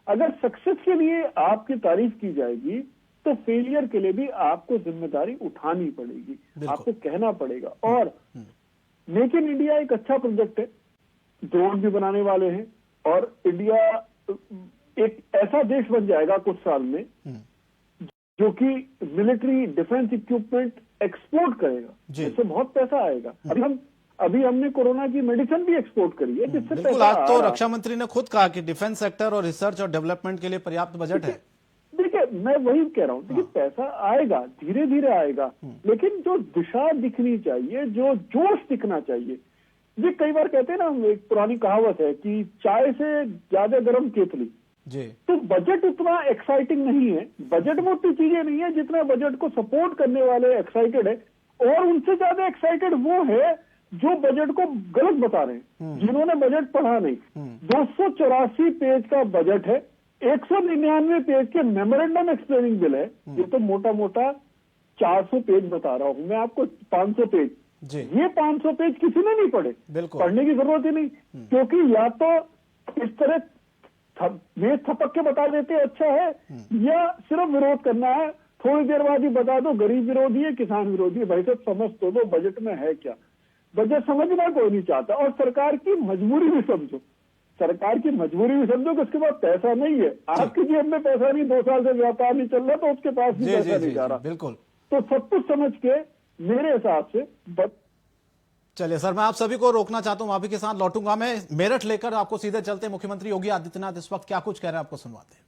अगर सक्सेस के लिए आपकी तारीफ की जाएगी तो फेलियर के लिए भी आपको जिम्मेदारी उठानी पड़ेगी, आपको कहना पड़ेगा। और मेक इन इंडिया एक अच्छा प्रोजेक्ट है, ड्रोन भी बनाने वाले हैं और इंडिया एक ऐसा देश बन जाएगा कुछ साल में जो कि मिलिट्री डिफेंस इक्विपमेंट एक्सपोर्ट करेगा, जिससे बहुत पैसा आएगा। अभी हमने कोरोना की मेडिसिन भी एक्सपोर्ट करी है, जिससे पैसा
आज तो रक्षा मंत्री ने खुद कहा कि डिफेंस सेक्टर और रिसर्च और डेवलपमेंट के लिए पर्याप्त बजट है।
देखिए, मैं वही कह रहा हूँ, देखिए पैसा आएगा, धीरे धीरे आएगा, लेकिन जो दिशा दिखनी चाहिए, जो जोश दिखना चाहिए। ये कई बार कहते हैं ना, एक पुरानी कहावत है कि चाय से ज्यादा गर्म केतली। तो बजट उतना एक्साइटिंग नहीं है, बजट में उतनी चीजें नहीं है जितना बजट को सपोर्ट करने वाले एक्साइटेड है, और उनसे ज्यादा एक्साइटेड वो है जो बजट को गलत बता रहे हैं, जिन्होंने बजट पढ़ा नहीं। 284 पेज का बजट है, 199 पेज के मेमोरेंडम एक्सप्लेनिंग बिल है, ये तो मोटा मोटा 400 पेज बता रहा हूं मैं आपको, 500 पेज। ये 500 पेज किसी ने नहीं पढ़े, पढ़ने की जरूरत ही नहीं, क्योंकि या तो इस तरह मेज थपक के बता देते अच्छा है, या सिर्फ विरोध करना है, थोड़ी देर बाद ही बता दो गरीब विरोधी है, किसान विरोधी है। भाई साहब समझ तो दो बजट में है क्या। बजट समझना कोई नहीं चाहता, और सरकार की मजबूरी भी समझो, सरकार की मजबूरी भी समझो कि उसके पास पैसा नहीं है। आपकी जेब में पैसा नहीं, 2 साल से व्यापार नहीं चल रहा, तो उसके पास भी पैसा नहीं जा रहा।
बिल्कुल।
तो सब कुछ समझ के मेरे हिसाब से
चलिए सर, मैं आप सभी को रोकना चाहता हूं, आप ही के साथ लौटूंगा। मैं मेरठ लेकर आपको सीधे चलते, मुख्यमंत्री योगी आदित्यनाथ इस वक्त क्या कुछ कह रहे हैं आपको सुनवाते हैं।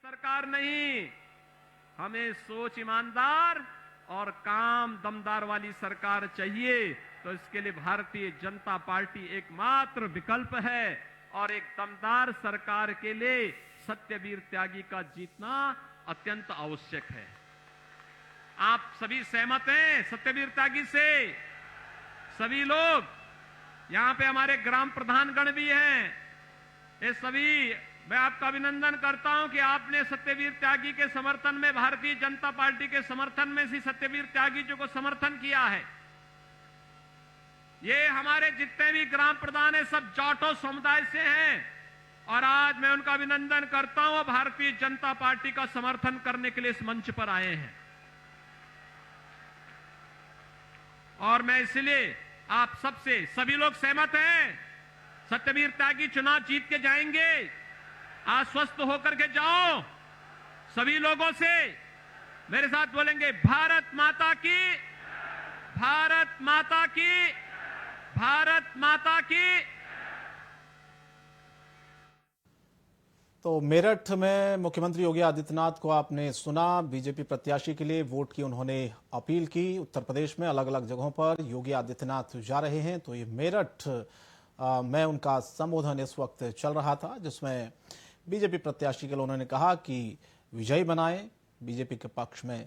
सरकार नहीं, हमें सोच ईमानदार और काम दमदार वाली सरकार चाहिए। तो इसके लिए भारतीय जनता पार्टी एकमात्र विकल्प है, और एक दमदार सरकार के लिए सत्यवीर त्यागी का जीतना अत्यंत आवश्यक है। आप सभी सहमत हैं सत्यवीर त्यागी से? सभी लोग, यहां पे हमारे ग्राम प्रधानगण भी हैं, ये सभी, मैं आपका अभिनंदन करता हूं कि आपने सत्यवीर त्यागी के समर्थन में, भारतीय जनता पार्टी के समर्थन में से सत्यवीर त्यागी जी को समर्थन किया है। ये हमारे जितने भी ग्राम प्रधान है सब जाटो समुदाय से हैं, और आज मैं उनका अभिनंदन करता हूं, भारतीय जनता पार्टी का समर्थन करने के लिए इस मंच पर आए हैं। और मैं इसलिए आप सबसे, सभी लोग सहमत हैं? सत्यवीर त्यागी चुनाव जीत के जाएंगे? आश्वस्त होकर के जाओ सभी लोगों से। मेरे साथ बोलेंगे, भारत माता की, भारत माता की, भारत माता की।
तो मेरठ में मुख्यमंत्री योगी आदित्यनाथ को आपने सुना, बीजेपी प्रत्याशी के लिए वोट की उन्होंने अपील की। उत्तर प्रदेश में अलग अलग जगहों पर योगी आदित्यनाथ जा रहे हैं, तो ये मेरठ में उनका संबोधन इस वक्त चल रहा था, जिसमें बीजेपी प्रत्याशी के लिए उन्होंने कहा कि विजयी बनाएं, बीजेपी के पक्ष में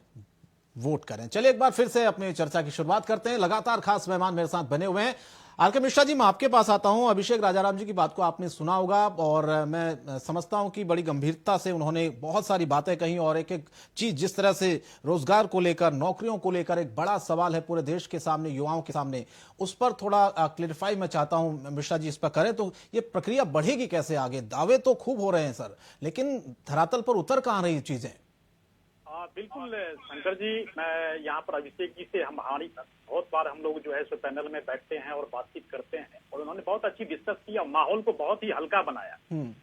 वोट करें। चलिए एक बार फिर से अपनी चर्चा की शुरुआत करते हैं। लगातार खास मेहमान मेरे साथ बने हुए हैं। आरके मिश्रा जी, मैं आपके पास आता हूं। अभिषेक राजाराम जी की बात को आपने सुना होगा और मैं समझता हूं कि बड़ी गंभीरता से उन्होंने बहुत सारी बातें कही और एक एक चीज, जिस तरह से रोजगार को लेकर, नौकरियों को लेकर एक बड़ा सवाल है पूरे देश के सामने, युवाओं के सामने, उस पर थोड़ा क्लियरिफाई मैं चाहता हूं मिश्रा जी, इस पर करें तो ये प्रक्रिया बढ़ेगी कैसे आगे? दावे तो खूब हो रहे हैं सर, लेकिन धरातल पर उतर कहां रही चीजें?
बिल्कुल शंकर जी, मैं यहाँ पर अभिषेक जी से हमारी बहुत बार हम लोग जो है सो पैनल में बैठते हैं और बातचीत करते हैं, और उन्होंने बहुत अच्छी डिस्कस की और माहौल को बहुत ही हल्का बनाया।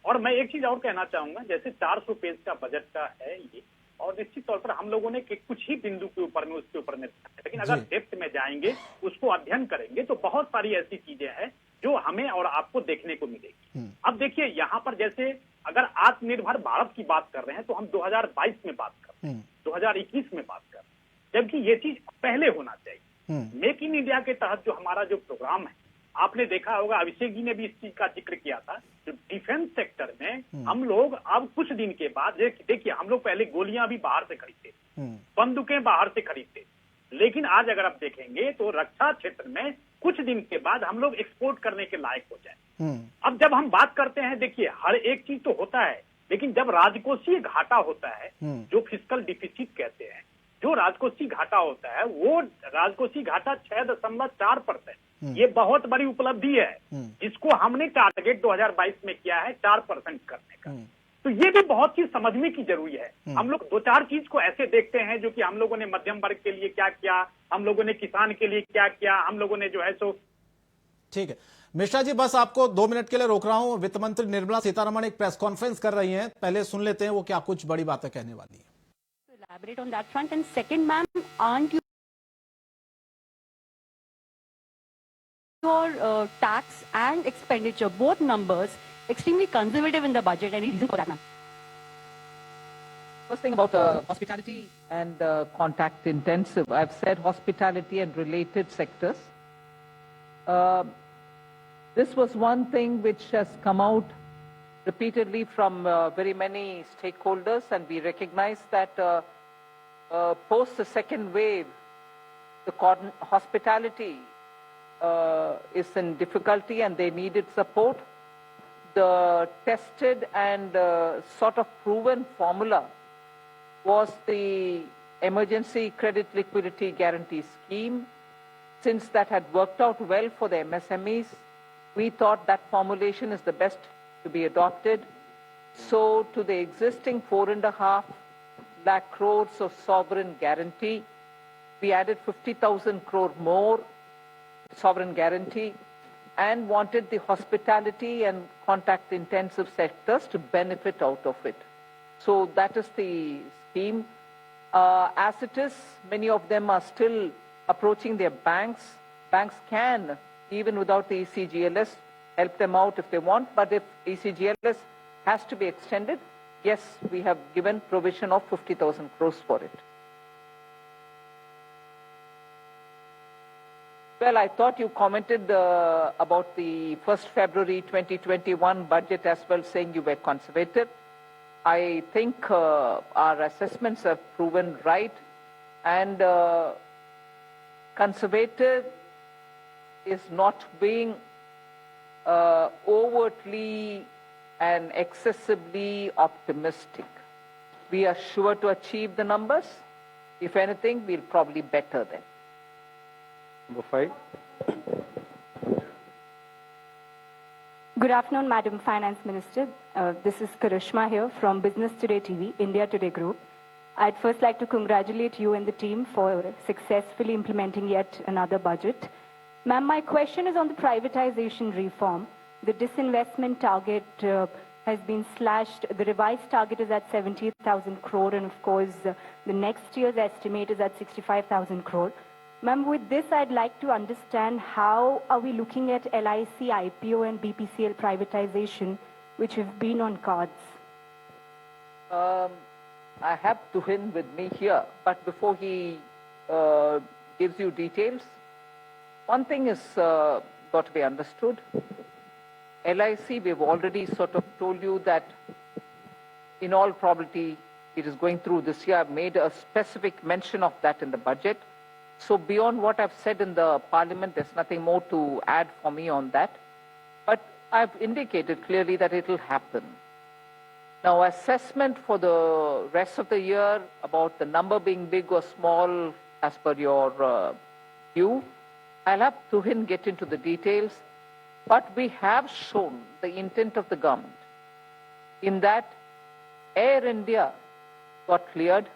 और मैं एक चीज और कहना चाहूंगा, जैसे 400 पेज का बजट का है ये, और निश्चित तौर पर हम लोगों ने कुछ ही बिंदु के ऊपर में उसके ऊपर में, लेकिन अगर डेप्थ में जाएंगे, उसको अध्ययन करेंगे, तो बहुत सारी ऐसी चीजें हैं जो हमें और आपको देखने को मिलेगी। अब देखिए, यहाँ पर जैसे अगर आत्मनिर्भर भारत की बात कर रहे हैं तो हम 2022 में बात कर रहे हैं, 2021 में बात कर रहे हैं, जबकि ये चीज पहले होना चाहिए। मेक इन इंडिया के तहत जो हमारा जो प्रोग्राम है, आपने देखा होगा, अभिषेक जी ने भी इस चीज का जिक्र किया था, जो डिफेंस सेक्टर में हम लोग अब कुछ दिन के बाद, देखिए हम लोग पहले गोलियां भी बाहर से खरीदते, बंदूकें बाहर से खरीदते, लेकिन आज अगर आप देखेंगे तो रक्षा क्षेत्र में कुछ दिन के बाद हम लोग एक्सपोर्ट करने के लायक हो जाए। अब जब हम बात करते हैं, देखिए हर एक चीज तो होता है, लेकिन जब राजकोषीय घाटा होता है, जो फिस्कल डिफिसिट कहते हैं, जो राजकोषीय घाटा होता है, वो राजकोषीय घाटा 6.4%, ये बहुत बड़ी उपलब्धि है, जिसको हमने टारगेट 2022 में किया है 4% करने का। तो ये भी बहुत चीज समझने की जरूरी है। हम लोग 2-4 चीज को ऐसे देखते हैं, जो कि हम लोगों ने मध्यम वर्ग के लिए क्या किया, हम लोगों ने किसान के लिए क्या किया, हम लोगों ने जो है सो।
ठीक है मिश्रा जी, बस आपको 2 मिनट के लिए रोक रहा हूं। वित्त मंत्री निर्मला सीतारमण एक प्रेस कॉन्फ्रेंस कर रही हैं, पहले सुन लेते हैं वो क्या कुछ बड़ी बातें कहने वाली है।
Elaborate on that front. And second, ma'am, aren't your tax and expenditure, both numbers, extremely conservative in the budget? Any reason for that, ma'am?
First thing about hospitality and contact intensive. I've said hospitality and related sectors. This was one thing which has come out repeatedly from very many stakeholders, and we recognize that post the second wave, the hospitality is in difficulty and they needed support. The tested and sort of proven formula was the Emergency Credit Liquidity Guarantee Scheme. Since that had worked out well for the MSMEs, we thought that formulation is the best to be adopted. So to the existing 4.5 lakh crores of sovereign guarantee, we added 50,000 crore more sovereign guarantee and wanted the hospitality and contact intensive sectors to benefit out of it. So that is the scheme. As it is, many of them are still approaching their banks. Banks can, even without the ECGLS, help them out if they want, but if ECGLS has to be extended, yes, we have given provision of 50,000 crores for it. Well, I thought you commented about the 1st February 2021 budget as well, saying you were conservative. I think our assessments have proven right, and conservative is not being overtly and excessively optimistic. We are sure to achieve the numbers. If anything, we'll probably better them.
Number 5.
Good afternoon, Madam Finance Minister. This is Karishma here from Business Today TV, India Today Group. I'd first like to congratulate you and the team for successfully implementing yet another budget. Ma'am, my question is on the privatization reform. The disinvestment target has been slashed. The revised target is at 70,000 crore, and of course, the next year's estimate is at 65,000 crore. Ma'am, with this, I'd like to understand how are we looking at LIC, IPO, and BPCL privatization, which have been on cards?
I have Tuhin with me here, but before he gives you details, one thing is got to be understood. LIC, we've already sort of told you that in all probability it is going through this year. I've made a specific mention of that in the budget. So beyond what I've said in the parliament, there's nothing more to add for me on that. But I've indicated clearly that it will happen. Now, assessment for the rest of the year about the number being big or small as per your view, I'll have Tuhin get into the details. But we have shown the intent of the government in that Air India got cleared,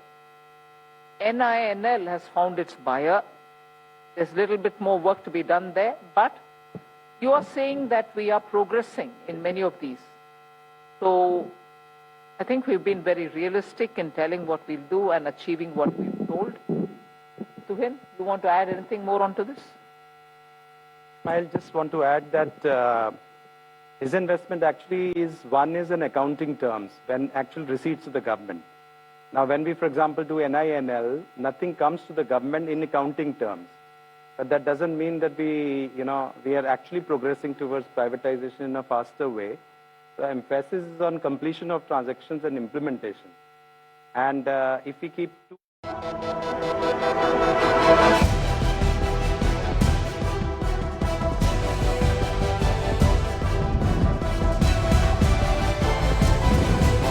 NINL has found its buyer. There's a little bit more work to be done there, but you are saying that we are progressing in many of these. So I think we've been very realistic in telling what we'll do and achieving what we've told. Tuhin, you want to add anything more onto this?
I just want to add that his investment actually is in accounting terms, when actual receipts to the government. Now, when we, for example, do NINL, nothing comes to the government in accounting terms. But that doesn't mean that we are actually progressing towards privatization in a faster way. The emphasis is on completion of transactions and implementation. And if we keep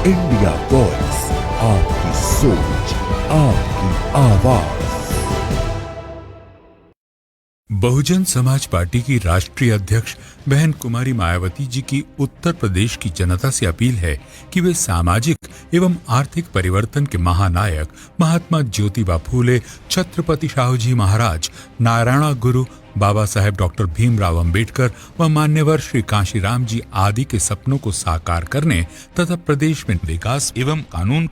India voice, आपकी सोच, आपकी आवाज।
बहुजन समाज पार्टी की राष्ट्रीय अध्यक्ष बहन कुमारी मायावती जी की उत्तर प्रदेश की जनता से अपील है कि वे सामाजिक एवं आर्थिक परिवर्तन के महानायक महात्मा ज्योतिबा फूले, छत्रपति शाहूजी महाराज, नारायण गुरु, बाबा साहेब डॉक्टर भीमराव अंबेडकर व मान्यवर श्री कांशीराम जी आदि के सपनों को साकार करने तथा प्रदेश में विकास एवं कानून